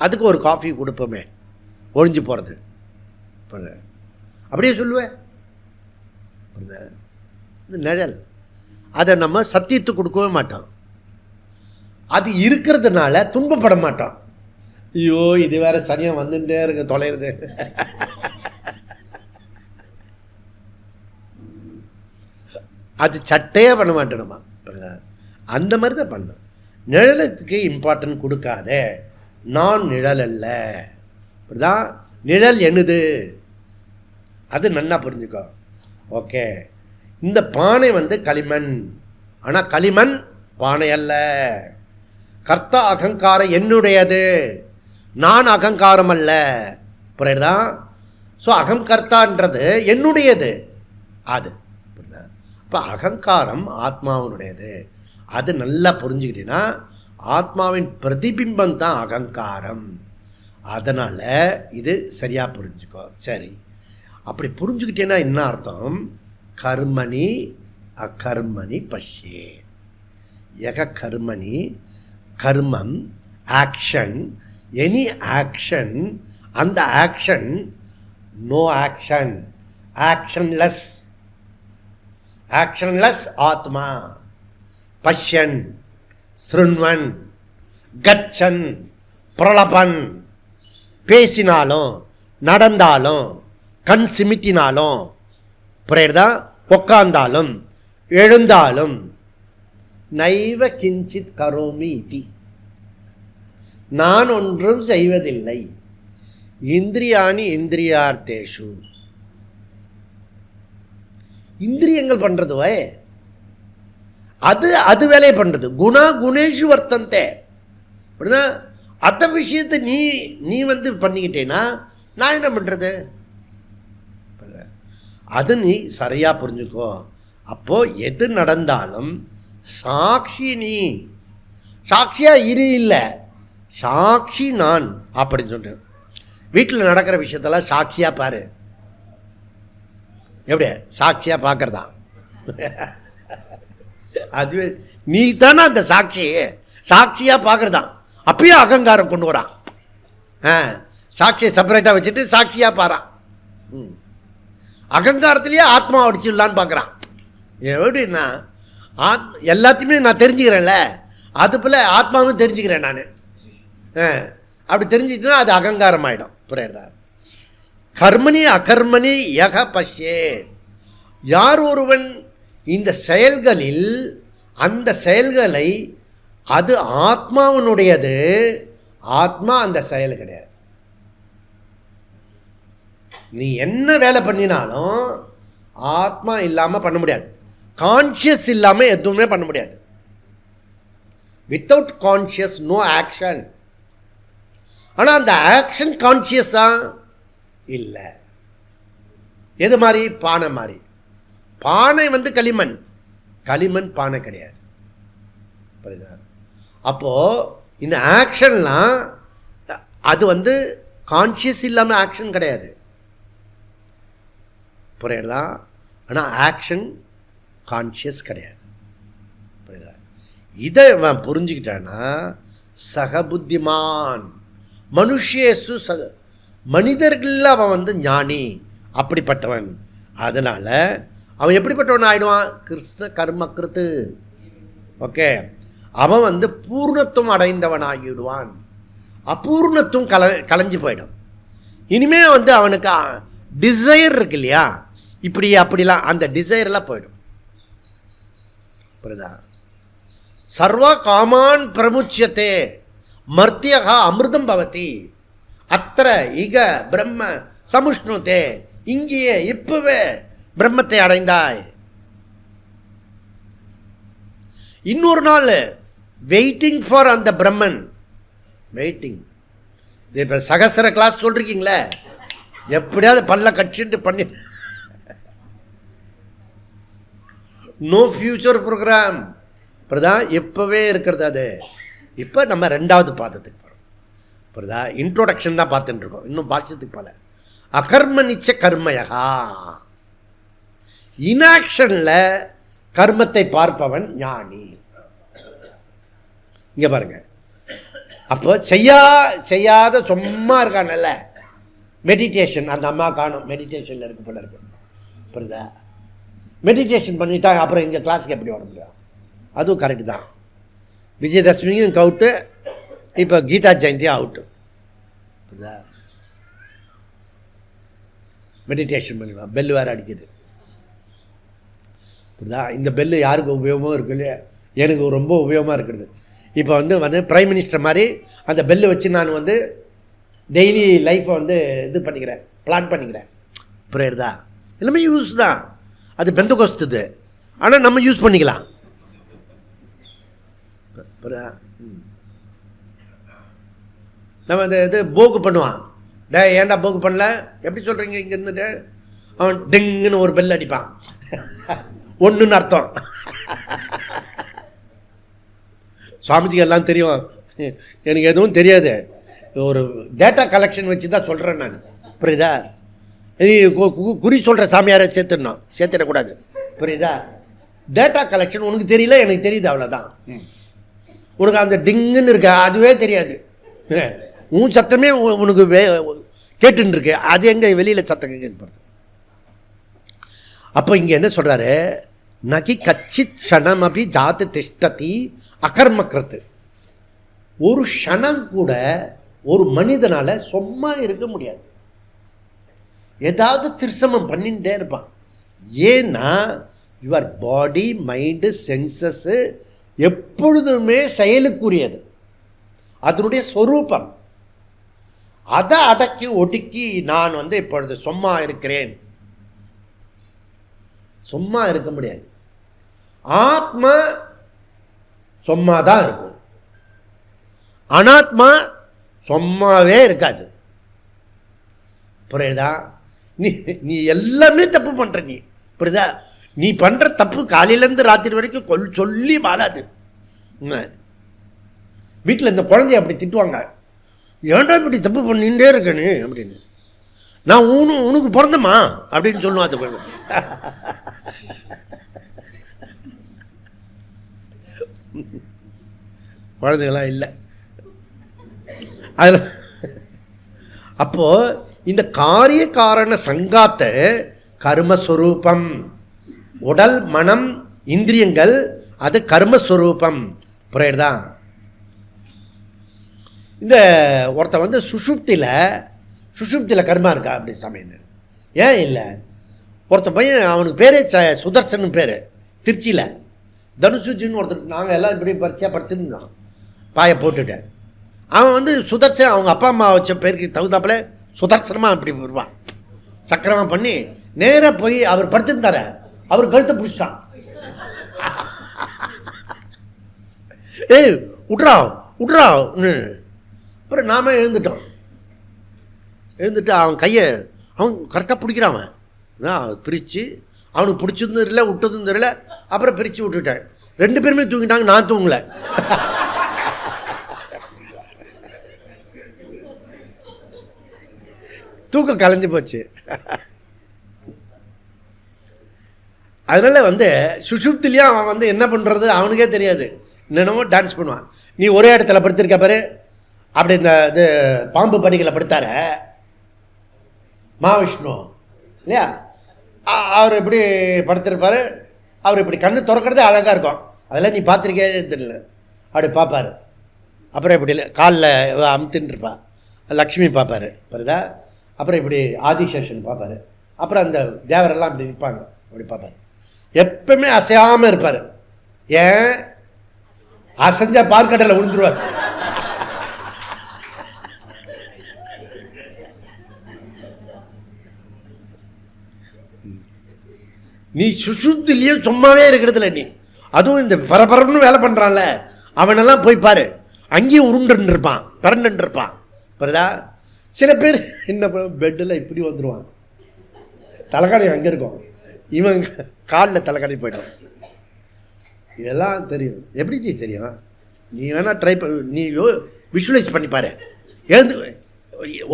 அதுக்கு ஒரு காஃபி கொடுப்போமே, ஒழிஞ்சு போகிறது. அப்படியே சொல்லுவேன். இது நிழல். அதை நம்ம சத்தியத்துக்கு கொடுக்கவே மாட்டோம். அது இருக்கிறதுனால துன்பப்பட மாட்டோம். ஐயோ, இது வேற சனியாக வந்துட்டே இருக்கு, தொலைகிறது. அது சட்டையே பண்ண மாட்டோம் நம்ம. அந்த மாதிரி தான் பண்ணோம். நிழலுக்கு இம்பார்ட்டன்ட் கொடுக்காத. நான் நிழல் அல்ல. இப்படிதான் நிழல் என்னது அது நல்லா புரிஞ்சுக்கோ. ஓகே, இந்த பானை களிமண். ஆனால் களிமண் பானை அல்ல. கர்த்தா அகங்காரம் என்னுடையது, நான் அகங்காரம் அல்ல. புரியுதா? ஸோ அகங்கர்த்தான்றது என்னுடையது. அது புரியுதா? அப்போ அகங்காரம் ஆத்மாவினுடையது. அது நல்லா புரிஞ்சுக்கிட்டீங்கன்னா ஆத்மாவின் பிரதிபிம்பம் தான் அகங்காரம். அதனால் இது சரியாக புரிஞ்சுக்கோ. சரி, அப்படி புரிஞ்சுக்கிட்டேன்னா என்ன அர்த்தம்? கர்மணி அகர்மணி பஷ்யே. யக கர்மணி, கர்மம் ஆக்ஷன், எனி ஆக்ஷன், அந்த ஆக்ஷன் நோ ஆக்ஷன், ஆக்ஷன்லெஸ். ஆக்ஷன்லெஸ் ஆத்மா. பஷ்யன், ஸ்ருண்வன், கச்சன், பிரலபன். பேசினாலும் நடந்தாலும் கண் சிமிட்டினாலும் புரியுதா, உட்கார்ந்தாலும் எழுந்தாலும் நைவ கிஞ்சித் கரோமி இதி, நான் ஒன்றும் செய்வதில்லை. இந்திரியாணி இந்திரியார்த்தேஷு, இந்திரியங்கள் பண்றது அது அது வேலையை பண்றது. குணா குணேஷு வர்த்தந்தே. அப்படின்னா அந்த விஷயத்தை நீ பண்ணிக்கிட்டேன்னா நான் என்ன பண்றது? அது நீ சரியா புரிஞ்சுக்கோ. அப்போ எது நடந்தாலும் சாட்சி நீ. சாட்சியா இரு இல்லை, சாட்சி நான் அப்படின்னு சொல்றேன். வீட்டில் நடக்கிற விஷயத்தெல்லாம் சாட்சியா பாரு. எப்படி சாட்சியா பார்க்கறதா? அதுவே நீ தானே அந்த சாட்சியா பார்க்கறதா. அப்பயும் அகங்காரம் கொண்டு வரான். சாட்சியை செப்பரேட்டாக வச்சுட்டு சாட்சியா பாரான். அகங்காரத்திலேயே ஆத்மா அடிச்சிடலான்னு பார்க்குறான். எப்படின்னா எல்லாத்தையுமே நான் தெரிஞ்சுக்கிறேன்ல, அது போல் ஆத்மாவும் தெரிஞ்சுக்கிறேன் நான். அப்படி தெரிஞ்சுக்கிட்டா அது அகங்காரம் ஆகிடும். புரியுதா? கர்மணி அகர்மணி யக பஷ்யே. யார் ஒருவன் இந்த செயல்களில் அந்த செயல்களை, அது ஆத்மாவினுடையது, ஆத்மா அந்த செயல் கிடையாது. நீ என்ன வேலை பண்ணினாலும் ஆத்மா இல்லாமல் பண்ண முடியாது. கான்ஷியஸ் இல்லாமல் எதுவுமே பண்ண முடியாது. Without conscious no action. ஆனால் அந்த ஆக்ஷன் கான்ஷியஸா இல்லை. எது மாதிரி? பானை மாதிரி. பானை களிமண், களிமண் பானை கிடையாது. புரியுதா? அப்போது இந்த ஆக்ஷன்லாம் அது கான்ஷியஸ் இல்லாமல் ஆக்ஷன் கிடையாது. புரியுதா? ஆனால் ஆக்ஷன் கான்ஷியஸ் கிடையாது. புரியுதா? இதை அவன் புரிஞ்சுக்கிட்டான்னா சகபுத்திமான் மனுஷேசு மனிதர்களில் அவன் ஞானி, அப்படிப்பட்டவன். அதனால் அவன் எப்படிப்பட்டவன் ஆகிடுவான்? கிருஷ்ண கர்ம கிருத்து. ஓகே, அவன் பூர்ணத்துவம் அடைந்தவன் ஆகிவிடுவான். அபூர்ணத்துவம் கலைஞ்சு போயிடும். இனிமே அவனுக்கு டிசைர் இருக்கு இல்லையா, இப்படி அப்படிலாம் அந்த டிசைர்லாம் போயிடும். புரியுதா? சர்வ காமான் பிரமுச்சியத்தே மர்த்தியகா அமிர்தம் பவதி அத்திர இக பிரம்ம சமுஷ்ணுதே. இங்கேயே இப்பவே பிரம்மத்தை அடைந்தாய். இன்னொரு நாள் வெயிட்டிங் ஃபார் அந்த பிரம்மன். வெயிட்டிங். இப்போ சகசர கிளாஸ் சொல்றீங்களே, எப்படியாவது பல்ல கட்சிட்டு பண்ணி, நோ ஃபியூச்சர் ப்ரோக்ராம் இப்போதான் இப்போவே இருக்கிறது. அது இப்போ நம்ம 2வது பாதத்துக்கு போகிறோம். புரியுதா? இன்ட்ரோடக்ஷன் தான் பார்த்துட்டு இருக்கோம், இன்னும் பாட்சத்துக்கு போல. அகர்மனிச்ச கர்மயகா, இன்ஆக்ஷனில் கர்மத்தை பார்ப்பவன் ஞானி. இங்கே பாருங்க, அப்போ செய்யாத சும்மா இருக்கானல்ல, மெடிடேஷன். அந்த அம்மா காணும், மெடிடேஷனில் இருக்கு போல இருக்கு. புரியுதா? மெடிடேஷன் பண்ணிட்டாங்க, அப்புறம் இங்கே கிளாஸுக்கு எப்படி வர முடியும்? அதுவும் கரெக்டு தான். விஜயதசமியும் அவுட்டு, இப்போ கீதா ஜெயந்தியும் அவுட்டு. புரியுதா? மெடிடேஷன் பண்ணிடுவான், பெல்லு வேறு அடிக்குது. புரியுதா? இந்த பெல்லு யாருக்கு உபயோகமாக இருக்கு இல்லையா? எனக்கு ரொம்ப உபயோகமாக இருக்குது. இப்போ வந்து பிரைம் மினிஸ்டர் மாதிரி அந்த பெல்லை வச்சு நான் வந்து டெய்லி லைஃப்பை வந்து இது பண்ணிக்கிறேன், பிளான் பண்ணிக்கிறேன். புரியுதா? எல்லாமே யூஸ் தான். அது பெந்தகோஸ்து, ஆனால் நம்ம யூஸ் பண்ணிக்கலாம். புரியுதா? நம்ம இந்த இது போக்கு பண்ணுவான். ஏன்டா போக்கு பண்ணல, எப்படி சொல்கிறீங்க? இங்கே இருந்துட்டு அவன் டிங்குன்னு ஒரு பெல் அடிப்பான், ஒன்றுன்னு அர்த்தம். சுவாமிஜிக்கு எல்லாம் தெரியும், எனக்கு எதுவும் தெரியாது. ஒரு டேட்டா கலெக்ஷன் வச்சு தான் சொல்கிறேன் நான். புரியுதா? குறி சொல்கிற சாமியாரை சேர்த்துடக்கூடாது. புரியுதா? டேட்டா கலெக்ஷன் உனக்கு தெரியல, எனக்கு தெரியுது, அவ்வளோதான். உனக்கு அந்த டிங்குன்னு இருக்க அதுவே தெரியாது, உன் சத்தமே உனக்கு கேட்டுன்னு இருக்கு, அது எங்கே வெளியில் சத்தம் கேட்கப்படுது. அப்போ இங்கே என்ன சொல்கிறாரு? நகி கச்சித் க்ஷணம் அபி ஜாத்து திஷ்டதி அகர்மக்கிறது. ஒரு க்ஷணம் கூட ஒரு மனிதனால் சும்மா இருக்க முடியாது, ஏதாவது திருசமம் பண்ணிகிட்டே இருப்பான். ஏன்னா யுவர் பாடி மைண்டு சென்சஸ்ஸு எப்பொழுதுமே செயலுக்குரியது, அதனுடைய சொரூபம். அதை அடக்கி ஒடுக்கி நான் வந்து இப்பொழுது சும்மா இருக்கிறேன், சும்மா இருக்க முடியாது. ஆத்மா சும்மா தான் இருக்கும், அனாத்மா சும்மாவே இருக்காது. புரியுதா? நீ எல்லாமே தப்பு பண்ணுற. நீ புரியுதா? நீ பண்ணுற தப்பு காலையிலேருந்து ராத்திரி வரைக்கும் சொல்லி வாழாது. வீட்டில் இந்த குழந்தைய அப்படி திட்டுவாங்க, ஏன்டா இப்படி தப்பு பண்ணிகிட்டே இருக்கனு அப்படின்னு. நான் உனக்கு பிறந்தம்மா அப்படின்னு சொல்லுவான் அது குழந்தை. குழந்தைகளாம் இல்லை அதில். அப்போது இந்த காரிய காரண சங்காத்தை கர்மஸ்வரூபம், உடல் மனம் இந்திரியங்கள் அது கர்மஸ்வரூபம். புரியுதா? இந்த ஒருத்த வந்து சுஷுப்தியில் கர்மா இருக்கா அப்படி சமையல் ஏன் இல்லை? ஒருத்த பையன், அவனுக்கு பேரே சுதர்சன் பேர், திருச்சியில் தனுசுஜின்னு ஒருத்தர். நாங்கள் எல்லாம் இப்படி பரிசையாக படுத்துருந்தோம், பாயை போட்டுட்டேன். அவன் வந்து சுதர்சன், அவங்க அப்பா அம்மா வச்ச பேருக்கு தகுந்தாப்பில் சுதர்சனமாக இப்படி வருவான், சக்கரமாக பண்ணி நேராக போய் அவர் படுத்துருந்தார, அவர் கழுத்தை பிடிச்சிட்டான். ஏய் விட்றா அப்புறம் நாம எழுந்துட்டோம். எழுந்துட்டு அவன் கையை அவன் கரெக்டாக பிடிக்கிறான். அவன் பிரித்து அவனுக்கு பிடிச்சதும் தெரியல, விட்டதும் தெரியல. அப்புறம் பிரித்து விட்டுட்டேன். 2 பேருமே தூங்கிட்டாங்க, நான் தூங்கலை. தூக்கம் கலைஞ்சு போச்சு. அதனால் வந்து சுஷுப்திலையும் அவன் வந்து என்ன பண்ணுறது அவனுக்கே தெரியாது, என்னென்னமோ டான்ஸ் பண்ணுவான். நீ ஒரே இடத்துல படுத்திருக்க பாரு, அப்படி இந்த இது பாம்பு படிகளை படுத்தார மகாவிஷ்ணு இல்லையா, அவர் எப்படி படுத்திருப்பார், அவர் இப்படி கண்ணு திறக்கிறதே அழகாக இருக்கும். அதெல்லாம் நீ பார்த்துருக்கே தெரியல, அப்படி பார்ப்பார். அப்புறம் இப்படி காலில் அமுத்துன்னு இருப்பா லக்ஷ்மி பார்ப்பார், புரியுதா? அப்புறம் இப்படி ஆதிசேஷன் பார்ப்பார். அப்புறம் அந்த தேவரெல்லாம் இப்படி நிற்பாங்க, அப்படி பார்ப்பார். எப்பவுமே அசையாமல் இருப்பார். ஏன்? அசைஞ்சா பார்க்கடலில் விழுந்துருவார். நீ சுசுப்திலையும் சும்மாவே இருக்கிறதுல, நீ அதுவும் இந்த பரபரப்புன்னு வேலை பண்ணுறான்ல அவனெல்லாம் போய் பாரு, அங்கேயும் உருண்டுன்னு இருப்பான், பிறண்டுன்னு இருப்பான். புரியுதா? சில பேர் என்ன பெட்டில் இப்படி வந்துடுவாங்க, தலைக்காணி அங்கே இருக்கும், இவன் காலில் தலைக்காணி போய்டும். இதெல்லாம் தெரியும். எப்படி தெரியும்? நீ வேணால் ட்ரை நீ விஷுவலைஸ் பண்ணி பாரு. எழுந்து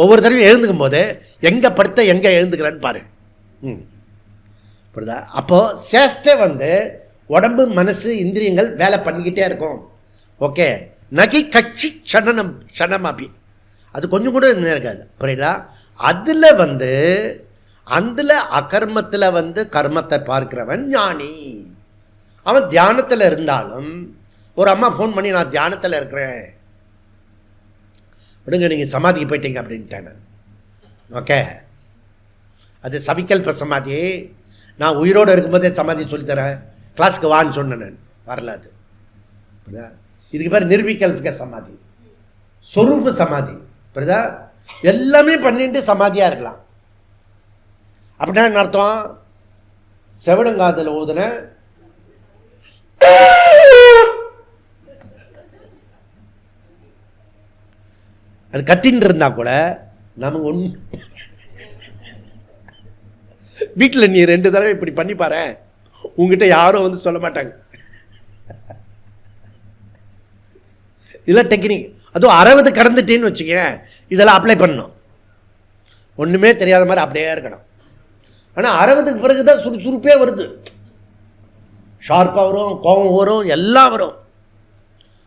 ஒவ்வொரு தடவையும் எழுந்துக்கும் போது எங்கே படுத்த எங்கே எழுந்துக்கிறேன்னு பாரு. புரியுதா? அப்போது சேஷ்டை வந்து உடம்பு மனசு இந்திரியங்கள் வேலை பண்ணிக்கிட்டே இருக்கும். ஓகே, நகி கட்சி சடனம் அப்படி அது கொஞ்சம் கூட இருக்காது. புரியுதா? அதில் வந்து அதில் அகர்மத்தில் வந்து கர்மத்தை பார்க்கிறவன் ஞானி. அவன் தியானத்தில் இருந்தாலும், ஒரு அம்மா ஃபோன் பண்ணி நான் தியானத்தில் இருக்கிறேன், விடுங்க நீங்கள் சமாதிக்கு போயிட்டீங்க அப்படின்ட்டேன். ஓகே, அது சவிகல்ப சமாதி. நான் உயிரோடு இருக்கும்போதே சமாதி சொல்லித்தரேன், கிளாஸுக்கு வான்னு சொன்னேன், நான் வரல. அது இதுக்கு பேர் நிர்விகல்பிக சமாதி, சொரூப சமாதி. புரியுதா? எல்லாமே பண்ணிட்டு சமாதியாக இருக்கலாம். அப்படின்னா என்ன அர்த்தம்? செவடங்காதில் ஊதுன அது கத்தின்னு இருந்தா கூட நமக்கு ஒன்று. வீட்டில் நீ 2 தடவை இப்படி பண்ணி பாரு, உங்ககிட்ட யாரும் வந்து சொல்ல மாட்டாங்க. இதெல்லாம் டெக்னிக். அதுவும் 60 கடந்துட்டேன்னு வச்சுக்க, இதெல்லாம் அப்ளை பண்ணணும். ஒன்றுமே தெரியாத மாதிரி அப்படியே இருக்கணும். ஆனால் 60க்கு பிறகு தான் சுறுசுறுப்பே வருது, ஷார்ப்பாக வரும், கோபம் வரும், எல்லாம் வரும்.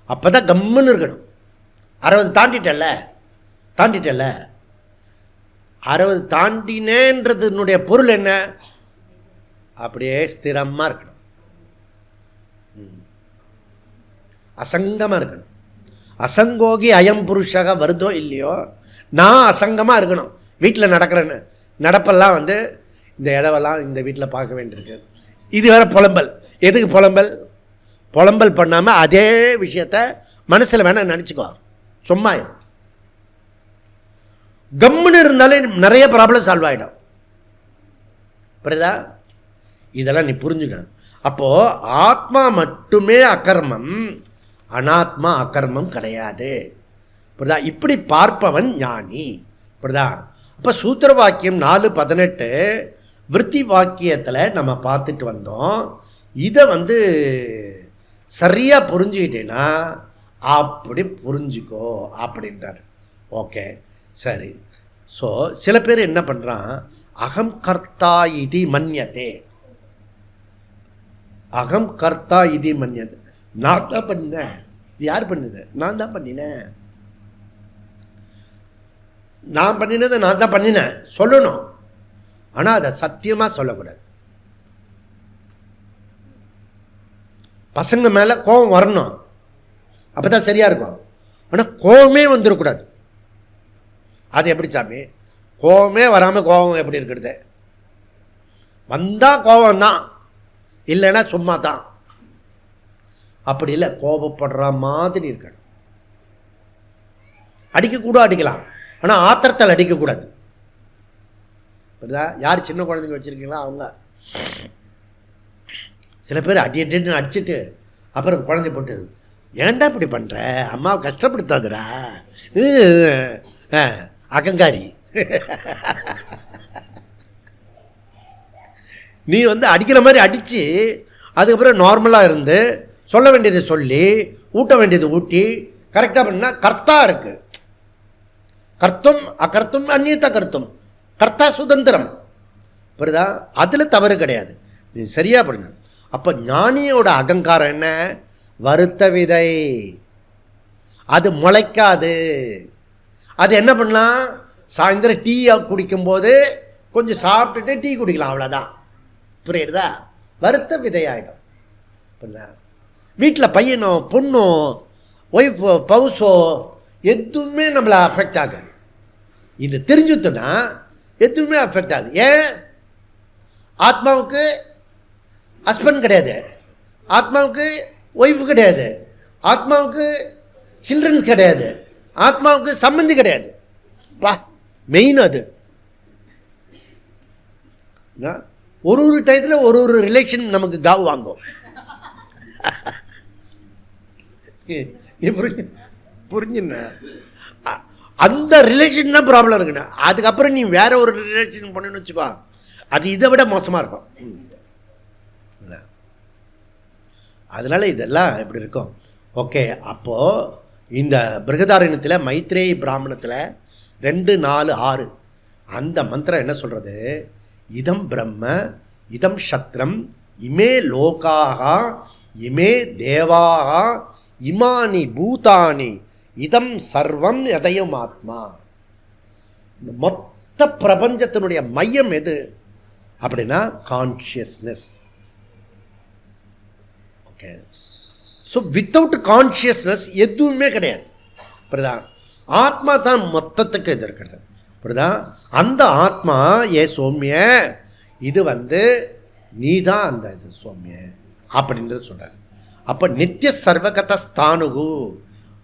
அப்போ தான் கம்முன்னு இருக்கணும். 60 தாண்டிட்டல 60 தாண்டினேன்றதுனுடைய பொருள் என்ன? அப்படியே ஸ்திரமாக இருக்கணும், அசங்கமாக இருக்கணும். அசங்கோகி அயம் புருஷக வருதோ இல்லையோ, நான் அசங்கமாக இருக்கணும். வீட்டில் நடக்கிறேன்னு நடப்பெல்லாம் வந்து இந்த இடவெல்லாம் இந்த வீட்டில் பார்க்க வேண்டியிருக்கு. இது வேறு புலம்பல். எதுக்கு புலம்பல்? புலம்பல் பண்ணாமல் அதே விஷயத்த மனசில் வேணால் நினச்சிக்கோ, சும்மா கம்முன்னு இருந்தாலே நிறைய ப்ராப்ளம் சால்வ் ஆகிடும். புரியுதா? இதெல்லாம் நீ புரிஞ்சுக்கணும். அப்போது ஆத்மா மட்டுமே அகர்மம், அனாத்மா அகர்மம் கிடையாது. புரியுதா? இப்படி பார்ப்பவன் ஞானி. புரியுதா? அப்போ சூத்திர வாக்கியம் 4:18 விருத்தி வாக்கியத்தில் நம்ம பார்த்துட்டு வந்தோம். இதை வந்து சரியாக புரிஞ்சுக்கிட்டேன்னா அப்படி புரிஞ்சுக்கோ அப்படின்றார். ஓகே, சரி. ஸோ சில பேர் என்ன பண்ணுறான், அகம் கர்த்தா இதி மன்யதே. அகம் கர்த்தா இதி மன்யது. நான் தான் பண்ணினேன். இது யார் பண்ணுது? நான் தான் பண்ணினேன். நான் பண்ணினதை நான் தான் பண்ணினேன் சொல்லணும். ஆனால் அதை சத்தியமாக சொல்லக்கூடாது. பசங்க மேலே கோபம் வரணும், அப்போ தான் சரியாக இருக்கும். ஆனால் கோபமே வந்துடக்கூடாது. அது எப்படி சாமி? கோபமே வராமல் கோபம் எப்படி இருக்கிறது? வந்தால் கோபம்தான், இல்லைன்னா சும்மா தான். அப்படி இல்லை, கோபப்படுற மாதிரி இருக்கணும். அடிக்கக்கூட அடிக்கலாம், ஆனால் ஆத்திரத்தால் அடிக்கக்கூடாது. புரியுதா? யார் சின்ன குழந்தைங்க வச்சுருக்கீங்களா அவங்க சில பேர் அடின்னு அடிச்சுட்டு அப்புறம் குழந்தை போட்டு, ஏன்டா இப்படி பண்ணுற, அம்மாவை கஷ்டப்படுத்தாதுடா, அகங்காரி. நீ வந்து அடிக்கிற மாதிரி அடித்து அதுக்கப்புறம் நார்மலாக இருந்து சொல்ல வேண்டியதை சொல்லி ஊட்ட வேண்டியதை ஊட்டி கரெக்டாக பண்ணால் கர்த்தா இருக்குது. கர்த்தம் அகர்த்தம் அந்நியத்த கர்த்தம், கர்த்தா சுதந்திரம். புரியுதா? அதில் தவறு கிடையாது, நீ சரியாக பண்ணு. அப்போ ஞானியோட அகங்காரம் என்ன? வருத்த விதை, அது முளைக்காது. அது என்ன பண்ணலாம்? சாயந்தரம் டீ குடிக்கும்போது கொஞ்சம் சாப்பிட்டுட்டு டீ குடிக்கலாம், அவ்வளோதான். புரியுதா? வருத்த விதையாயிடும். புரியுதா? வீட்டில் பையனோ பொண்ணோ ஒய்ஃபோ பவுஸோ எதுவுமே நம்மளை அஃபெக்ட் ஆகாது. இது தெரிஞ்சுட்டோன்னா எதுவுமே அஃபெக்ட் ஆகுது. ஏன்? ஆத்மாவுக்கு ஹஸ்பண்ட் கிடையாது, ஆத்மாவுக்கு ஒய்ஃபு கிடையாது, ஆத்மாவுக்கு சில்ட்ரன்ஸ் கிடையாது, ஆத்மாவுக்கு சம்பந்தி கிடையாது. வா, மெயின் அது. ஒரு டயத்தில் ஒரு ரிலேஷன் நமக்கு காவு வாங்கும். நீ புரிஞ்சுண்ண? அந்த ரிலேஷன் தான் ப்ராப்ளம் இருக்குண்ணா. அதுக்கப்புறம் நீ வேற ஒரு ரிலேஷன் பண்ணுன்னு வச்சுக்கோ, அது இதை விட மோசமாக இருக்கும். அதனால் இதெல்லாம் எப்படி இருக்கும்? ஓகே, அப்போது இந்த பிருகதாரண்யத்தில் மைத்ரேயி பிராமணத்தில் 2, 4, 6 அந்த மந்திரம் என்ன சொல்கிறது? இதம் பிரம்ம இதம் சத்ரம் இமே லோகாக இமே தேவாக இமானி பூதானி இதம் சர்வம் எதையும் ஆத்மா. இந்த மொத்த பிரபஞ்சத்தினுடைய மையம் எது அப்படின்னா consciousness. Okay, so without consciousness எதுவுமே கிடையாது. புரியுதா? ஆத்மா தான் மொத்தத்துக்கு இது இருக்கிறது. புரியுதா? அந்த ஆத்மா ஏ சோமிய, இது நீ தான் அந்த இது சோமிய அப்படின்றது சொல்கிறார். அப்போ நித்திய சர்வகத ஸ்தானுகு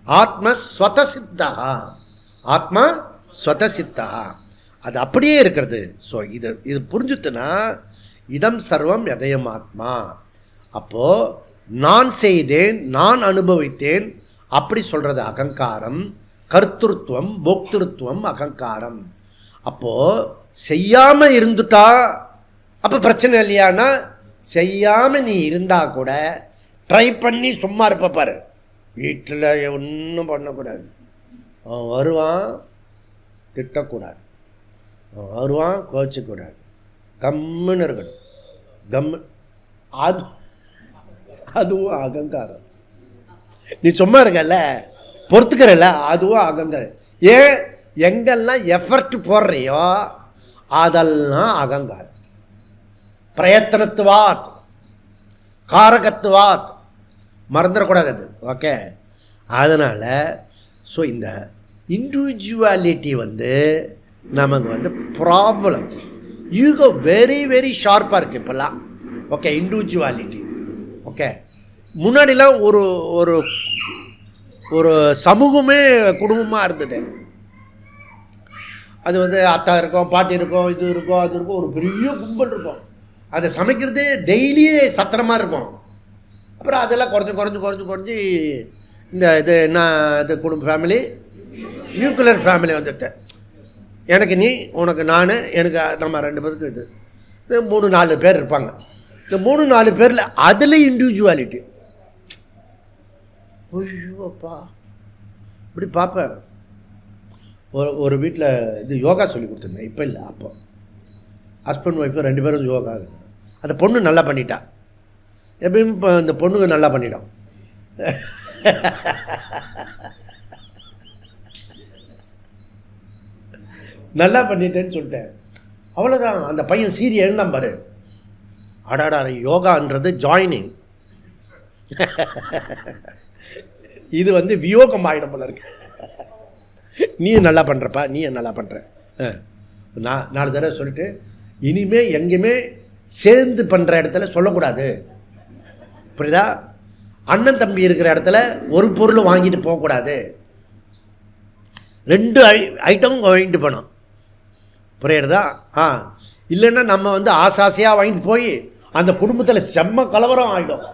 ஆத்ம ஸ்வதசித்தா, ஆத்மா ஸ்வதசித்தா, அது அப்படியே இருக்கிறது. ஸோ இது புரிஞ்சுட்டுனா இதம் சர்வம் எதயம் ஆத்மா. அப்போது நான் செய்தேன், நான் அனுபவித்தேன் அப்படி சொல்கிறது அகங்காரம். கர்த்திருவம் போக்திருத்துவம் அகங்காரம். அப்போது செய்யாமல் இருந்துட்டா அப்போ பிரச்சனை இல்லையானா, செய்யாமல் நீ இருந்தால் கூட ட்ரை பண்ணி சும்மா இருப்ப பாரு, வீட்டில் ஒன்றும் பண்ணக்கூடாது. அவன் வருவான், திட்டக்கூடாது. அவன் வருவான், கோச்சக்கூடாது, கம்முன்னு இருக்கணும். அதுவும் அகங்காரம். நீ சும்மா இருக்கல, பொறுத்துக்கிறல்ல, அதுவும் அகங்காரம். ஏன்? எங்கெல்லாம் எஃபர்ட் போடுறியோ அதெல்லாம் அகங்காரம். பிரயத்தனத்துவாத் காரகத்துவாத் மறந்துடக்கூடாது அது. ஓகே, அதனால் ஸோ இந்த இண்டிவிஜுவாலிட்டி நமக்கு ப்ராப்ளம். ஈகோ வெரி வெரி ஷார்ப்பாக இருக்குது இப்போல்லாம். Okay, individuality. ஓகே, முன்னாடிலாம் ஒரு ஒரு ஒரு சமூகமே குடும்பமாக இருந்தது. அது அத்தா இருக்கும், பாட்டி இருக்கும், இது இருக்கும், அது இருக்கும், ஒரு பெரிய கும்பல் இருக்கும். அதை சமைக்கிறது டெய்லியே சத்திரமாக இருக்கும். அப்புறம் அதெல்லாம் குறைஞ்சி இந்த இது என்ன இது குடும்ப ஃபேமிலி, நியூக்ளியர் ஃபேமிலி வந்துட்டு எனக்கு நீ, உனக்கு நான், எனக்கு நம்ம 2 பேருக்கு இது 3-4 பேர் இருப்பாங்க. இந்த 3-4 பேரில் அதில் இண்டிவிஜுவாலிட்டி. ஐயோப்பா, இப்படி பார்ப்பேன். ஒரு வீட்டில் இது யோகா சொல்லி கொடுத்துருந்தேன். இப்போ இல்லை, அப்போ ஹஸ்பண்ட் ஒய்ஃபு 2 பேரும் யோகா. அந்த பொண்ணு நல்லா பண்ணிட்டா. எப்பயும் இப்போ இந்த பொண்ணுங்க நல்லா பண்ணிடும். நல்லா பண்ணிட்டேன்னு சொல்லிட்டேன், அவ்வளோதான். அந்த பையன் சீரி எழுந்தான் பாரு. அடாடா, யோகான்றது ஜாயினிங். இது வியோகம் ஆகிடும் போல இருக்கு. நீ நல்லா பண்ணுறப்பா, நீ நல்லா பண்ணுற. நான் 4 தடவை சொல்லிட்டு, இனிமேல் எங்கேயுமே சேர்ந்து பண்ணுற இடத்துல சொல்லக்கூடாது. புரியுதா? அண்ணன் தம்பி இருக்கிற இடத்துல ஒரு பொருள் வாங்கிட்டு போகக்கூடாது. 2 ஐட்டம் வாங்கிட்டு போனோம். புரியுறதா? இல்லைன்னா நம்ம ஆசாசையாக வாங்கிட்டு போய் அந்த குடும்பத்தில் செம்ம கலவரம் ஆகிடும்.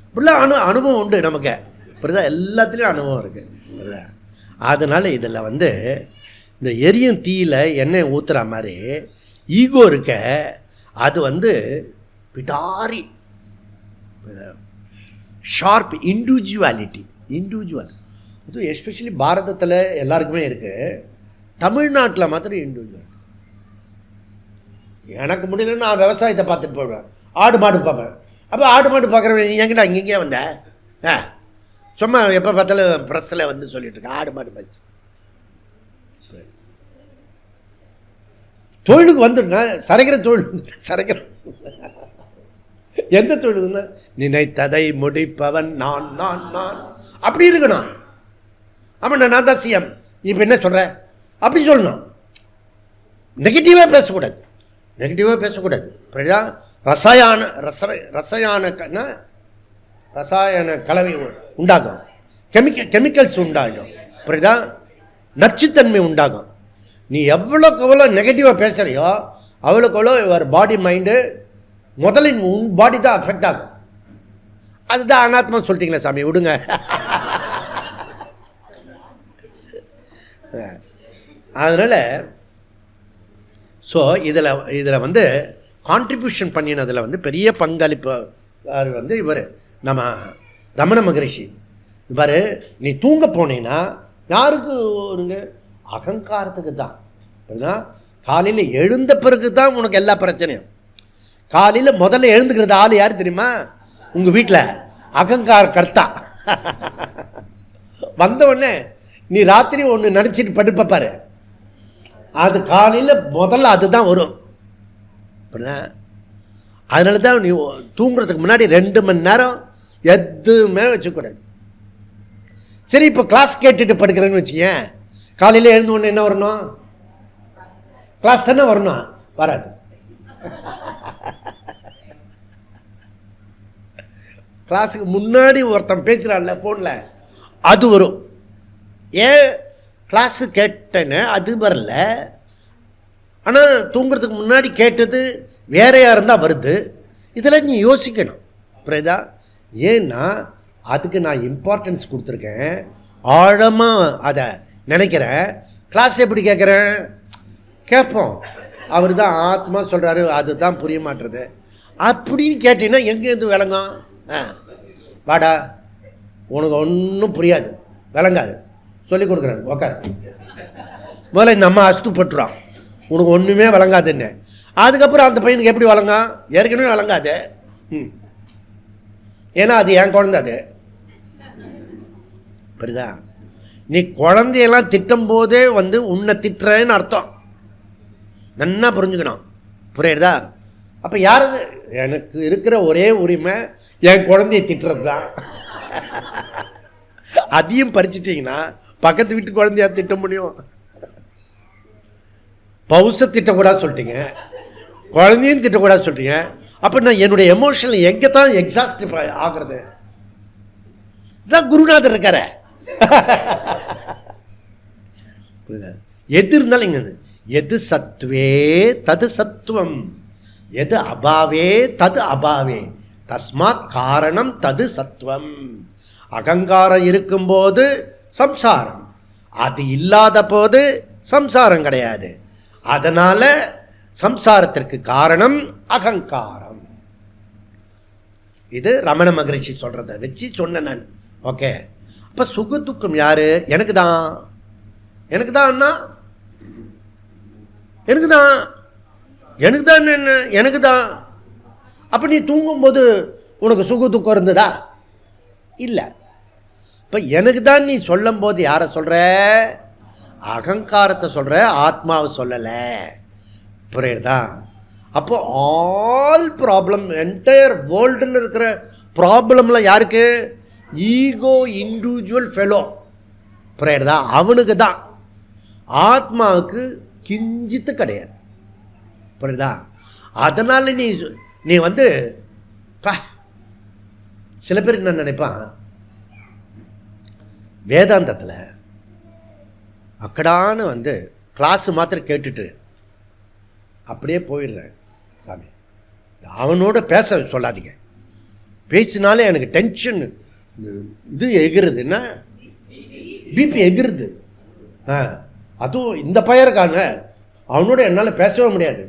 இப்படிலாம் அனுபவம் உண்டு நமக்கு. புரியுதா? எல்லாத்துலேயும் அனுபவம் இருக்குது. புரியுதா? அதனால் இதில் இந்த எரியும் தீயில் எண்ணெய் ஊற்றுற மாதிரி ஈகோ இருக்க, அது பிடாரி ஷார்ப் இண்டிவிஜுவாலிட்டி. அது எஸ்பெஷலி பாரதத்தில் எல்லாருக்குமே இருக்குது. தமிழ்நாட்டில் மாத்திரம் இண்டிவிஜுவல். எனக்கு முடியலன்னு நான் விவசாயத்தை பார்த்துட்டு போயிடுவேன், ஆடு மாடு பார்ப்பேன். அப்போ ஆடு மாடு பார்க்குறவன் எங்கிட்ட இங்கேயே வந்த சும்மா எப்போ பார்த்தாலும் ப்ரெஸ்ஸில் சொல்லிட்டு இருக்கேன் ஆடு மாடு பார்த்து. தொழிலுக்கு வந்துடுங்க, சரைக்கிற தொழில் சரைக்கிற எந்த தொழிலுக்குன்னா நினைத்ததை முடிப்பவன் நான் நான் நான் அப்படி இருக்கணும். ஆமாம், நான் தான் சிஎம், நீ இப்போ என்ன சொல்கிற அப்படி சொல்லணும். நெகட்டிவாக பேசக்கூடாது. புரியுதா? ரசாயன கலவை உண்டாகும், கெமிக்கல்ஸ் உண்டாகும். புரியுதா? நச்சுத்தன்மை உண்டாகும். நீ எவ்வளோக்கு எவ்வளோ நெகட்டிவாக பேசுகிறியோ அவ்வளோக்கு எவ்வளோ ஒரு பாடி மைண்டு முதல்ல உன் பாடி தான் அஃபெக்ட் ஆகும். அதுதான் அனாத்மா சொல்லிட்டீங்களா சாமி, விடுங்க. அதனால் ஸோ இதில் வந்து கான்ட்ரிபியூஷன் பண்ணினதில் வந்து பெரிய பங்களிப்பு வந்து இவர் நம்ம ரமண மகரிஷி. இவர் நீ தூங்க போனீங்கன்னா யாருக்கு ஒருங்க அகங்காரத்துக்கு தான். அப்படிதான் காலையில் எழுந்த பிறகு தான் உனக்கு எல்லா பிரச்சனையும். காலையில் முதல்ல எழுந்துக்கிறது ஆள் யார் தெரியுமா? உங்கள் வீட்டில் அகங்கார கர்த்தா. வந்தவுடனே நீ ராத்திரி ஒன்று நினச்சிட்டு படுப்பாரு, அது காலையில் முதல்ல அதுதான் வரும். அப்படிதான். அதனால தான் நீ தூங்குறதுக்கு முன்னாடி 2 மணி நேரம் எதுவுமே வச்சுக்கூடாது. சரி, இப்போ கிளாஸ் கேட்டுட்டு படுக்கிறேன்னு வச்சுக்கேன், காலையில் எழுந்து ஒன்று என்ன வரணும்? கிளாஸ் தானே வரணும், வராது. கிளாஸுக்கு முன்னாடி ஒருத்தன் பேசுகிறான்ல ஃபோனில், அது வரும். ஏன் கிளாஸு கேட்டேன்னு அது வரல, ஆனால் தூங்குறதுக்கு முன்னாடி கேட்டது வேறையாக இருந்தால் வருது. இதில் நீ யோசிக்கணும். புரியுதா? ஏன்னா அதுக்கு நான் இம்பார்ட்டன்ஸ் கொடுத்துருக்கேன், ஆழமாக அதை நினைக்கிறேன். கிளாஸ் எப்படி கேட்குறேன்? கேட்போம், அவர் தான் ஆத்மா சொல்கிறாரு, அதுதான் புரிய மாட்டுறது அப்படின்னு கேட்டீங்கன்னா எங்கேருந்து விளங்கும்? வாடா, உனக்கு ஒன்றும் புரியாது, விளங்காது, சொல்லி கொடுக்குறேன், உக்கார். முதல்ல இந்த அம்மா அஸ்துப்பட்டுறான், உனக்கு ஒன்றுமே விளங்காதுன்னு. அதுக்கப்புறம் அந்த பையனுக்கு எப்படி விளங்கும்? ஏற்கனவே விளங்காது. ஏன்னா அது என் குழந்தை. அது புரியுதா? நீ குழந்தையெல்லாம் திட்டும் போதே வந்து உன்னை திட்டுறேன்னு அர்த்தம், நன்னா புரிஞ்சுக்கணும். புரியுதா? அப்போ யாரது? எனக்கு இருக்கிற ஒரே உரிமை என் குழந்தைய திட்டுறது தான். அதையும் பறிச்சிட்டிங்கன்னா பக்கத்து வீட்டு குழந்தையா திட்ட முடியும்? பவுசை திட்டக்கூடாது சொல்லிட்டீங்க, குழந்தையும் திட்டக்கூடாது சொல்லிட்டீங்க. அப்போ நான் என்னுடைய எமோஷனல் எங்கே தான் எக்ஸாஸ்ட் ஆகிறது? இதுதான் குருநாதர் இருக்கார. எது இருந்தாலும் இங்கே எது சத்வே தது சத்துவம், எது அபாவே தது அபாவே, தஸ்மாத் காரணம் தது சத்துவம். அகங்காரம் இருக்கும்போது சம்சாரம், அது இல்லாத போது சம்சாரம் கிடையாது. அதனால சம்சாரத்திற்கு காரணம் அகங்காரம். இது ரமண மகரிஷி சொல்றதை வச்சு சொன்னேன் நான். ஓகே, அப்ப சுக துக்கம் யாரு? எனக்கு தான். எனக்கு தான் அண்ணா, எனக்கு தான். எனக்கு தான் என்ன? எனக்கு தான். அப்போ நீ தூங்கும்போது உனக்கு சுக துக்கம் இருந்ததா? இல்லை. இப்போ எனக்கு தான் நீ சொல்லும் போது யாரை சொல்கிற? அகங்காரத்தை சொல்கிற, ஆத்மாவை சொல்லலை. புரியுதா? அப்போ ஆல் ப்ராப்ளம், என்டையர் வேர்ல்டில் இருக்கிற ப்ராப்ளம்ல யாருக்கு? Ego individual fellow. புரியுதா? அவனுக்கு தான். ஆத்மாவுக்கு கிஞ்சித்து கிடையாது. புரியுதா? அதனால் நீ வந்து சில பேர் என்ன நினைப்பான், வேதாந்தத்தில் அக்கடான்னு வந்து கிளாஸு மாத்திரம் கேட்டுட்டு அப்படியே போயிடுறேன். சாமி, அவனோட பேச சொல்லாதீங்க, பேசினாலே எனக்கு டென்ஷன், இது எகிருதுன்னா பிபி எகிருது. அதுவும் இந்த பையனுக்கான அவனோட என்னால் பேசவே முடியாது.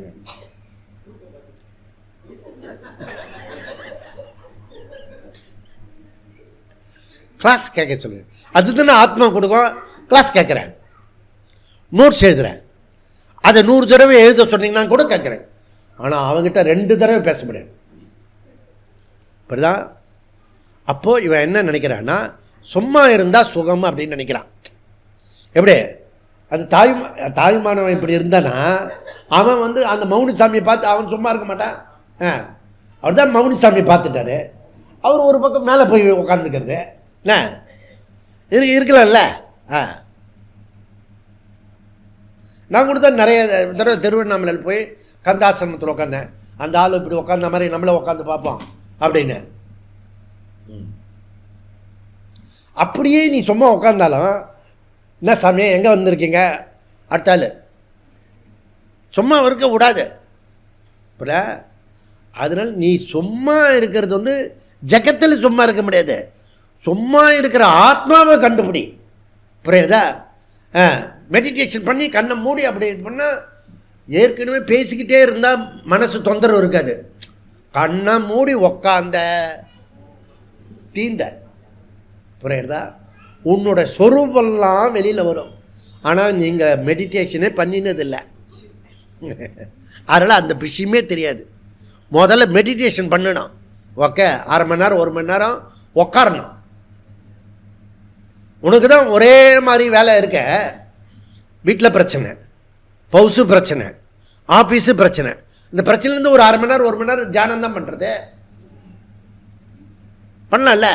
கிளாஸ் கேட்க சொல்லுங்க, அதுதானே ஆத்மா கொடுக்கும். கிளாஸ் கேட்குறேன், நோட்ஸ் எழுதுகிறேன், அதை 100 தடவை எழுத சொன்னீங்கன்னா கூட கேட்குறேன். ஆனால் அவங்ககிட்ட 2 தடவை பேச முடியாது. இப்படிதான். அப்போது இவன் என்ன நினைக்கிறான்னா, சும்மா இருந்தால் சுகம் அப்படின்னு நினைக்கிறான். எப்படி? அது தாய்மானவன் இப்படி இருந்தானா அவன் வந்து அந்த மௌனிசாமியை பார்த்து அவன் சும்மா இருக்க மாட்டான். அவர் தான் மௌனிசாமியை பார்த்துட்டாரு, அவர் ஒரு பக்கம் மேலே போய் உட்காந்துக்கிறது இருக்கலாம்ல. நான் கூட தான் நிறைய தடவை திருவண்ணாமலையில் போய் கந்தாசிரமத்தில் உட்காந்தேன். அந்த ஆள் இப்படி உட்காந்த மாதிரி நம்மளை உட்காந்து பார்ப்போம் அப்படின்னு. அப்படியே நீ சும்மா உட்காந்தாலும், என்ன சாமி எங்கே வந்திருக்கீங்க, அடுத்த ஆள் சும்மா இருக்க விடாது. இப்போ அதனால் நீ சும்மா இருக்கிறது வந்து ஜகத்தில் சும்மா இருக்க முடியாது. சும்மா இருக்கிற ஆத்மாவை கண்டுபிடி. புரியுதா? மெடிடேஷன் பண்ணி கண்ணை மூடி அப்படி இது பண்ணால் ஏற்கனவே பேசிக்கிட்டே இருந்தால் மனசு தொந்தரவு இருக்காது. கண்ணை மூடி உக்காந்த தீந்த, புரியுறதா? உன்னோட சொரூபெல்லாம் வெளியில் வரும். ஆனால் நீங்கள் மெடிடேஷனே பண்ணினதில்லை, அதனால் அந்த விஷயமே தெரியாது. முதல்ல மெடிடேஷன் பண்ணணும். ஓகே, 1/2 மணி நேரம் 1 மணி நேரம் உக்காரணும். உனக்கு தான் ஒரே மாதிரி வேலை இருக்க. வீட்டில் பிரச்சனை, பவுசு பிரச்சனை, ஆஃபீஸு பிரச்சனை. இந்த பிரச்சனைலேருந்து ஒரு 1/2 மணி நேரம் 1 மணி நேரம் தியானம் தான் பண்ணுறது. பண்ணலாம்ல?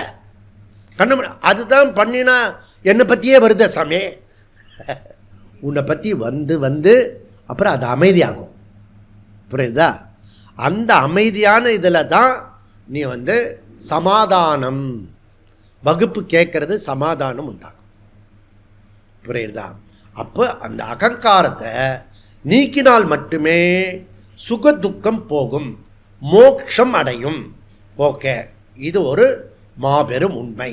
அதுதான் பண்ணினா என்னை பற்றியே வருத சாமி. உன்னை பற்றி வந்து வந்து அப்புறம் அது அமைதியாகும். புரியுதா? அந்த அமைதியான இதில் தான் நீ வந்து சமாதானம், வகுப்பு கேட்கறது சமாதானம் உண்டாகும். புரியுதா? அப்போ அந்த அகங்காரத்தை நீக்கினால் மட்டுமே சுக துக்கம் போகும், மோட்சம் அடையும். ஓகே, இது ஒரு மாபெரும் உண்மை.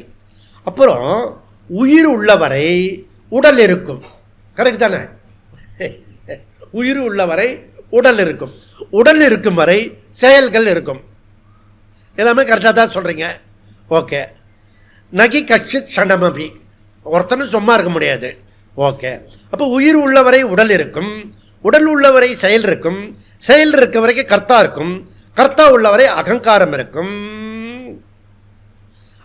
அப்புறம் உயிர் உள்ளவரை உடல் இருக்கும். கரெக்ட் தானே? உயிர் உள்ளவரை உடல் இருக்கும், உடல் இருக்கும் வரை செயல்கள் இருக்கும். எல்லாமே கரெக்டாக தான் சொல்கிறீங்க. ஓகே. நகி கட்சி சண்டமபி, ஒருத்தனும் சும்மா இருக்க முடியாது. ஓகே. அப்போ உயிர் உள்ளவரை உடல் இருக்கும், உடல் உள்ளவரை செயல் இருக்கும், செயல் இருக்க வரைக்கும் கர்த்தா இருக்கும், கர்த்தா உள்ளவரை அகங்காரம் இருக்கும்.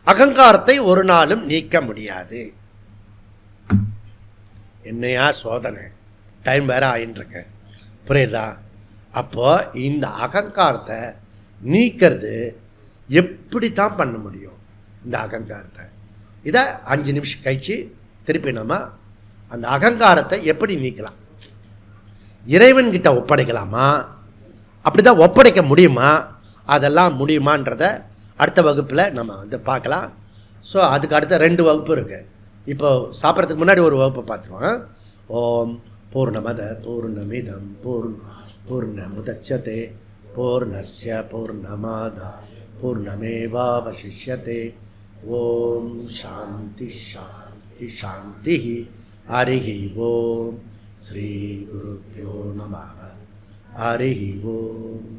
அகங்காரத்தை ஒரு நாளும் நீக்க முடியாது. என்னையா சோதனை, டைம் வேற ஆயின்னு இருக்கு. புரியுதா? அப்போ இந்த அகங்காரத்தை நீக்கிறது எப்படி தான் பண்ண முடியும்? இந்த அகங்காரத்தை இதை 5 நிமிஷம் கழிச்சு திருப்பி நம்ம அந்த அகங்காரத்தை எப்படி நீக்கலாம், இறைவன்கிட்ட ஒப்படைக்கலாமா, அப்படி தான் ஒப்படைக்க முடியுமா, அதெல்லாம் முடியுமான்றதை அடுத்த வகுப்பில் நம்ம வந்து பார்க்கலாம். ஸோ அதுக்கு அடுத்த 2 வகுப்பு இருக்குது. இப்போ சாப்பிட்றதுக்கு முன்னாடி ஒரு வகுப்பை பார்த்துருவோம். ஓம் பூர்ணமத பூர்ணமிதம் பூர்ணமுதச்யதே பூர்ணஸ்ய பூர்ணமாத பூர்ணமேவாவசிஷ்யதே. ஓம் சாந்தி சாந்தி சாந்தி. ஹரிஹி ஓம். ஸ்ரீ குருப்யோ நமः. ஹரிஹி ஓம்.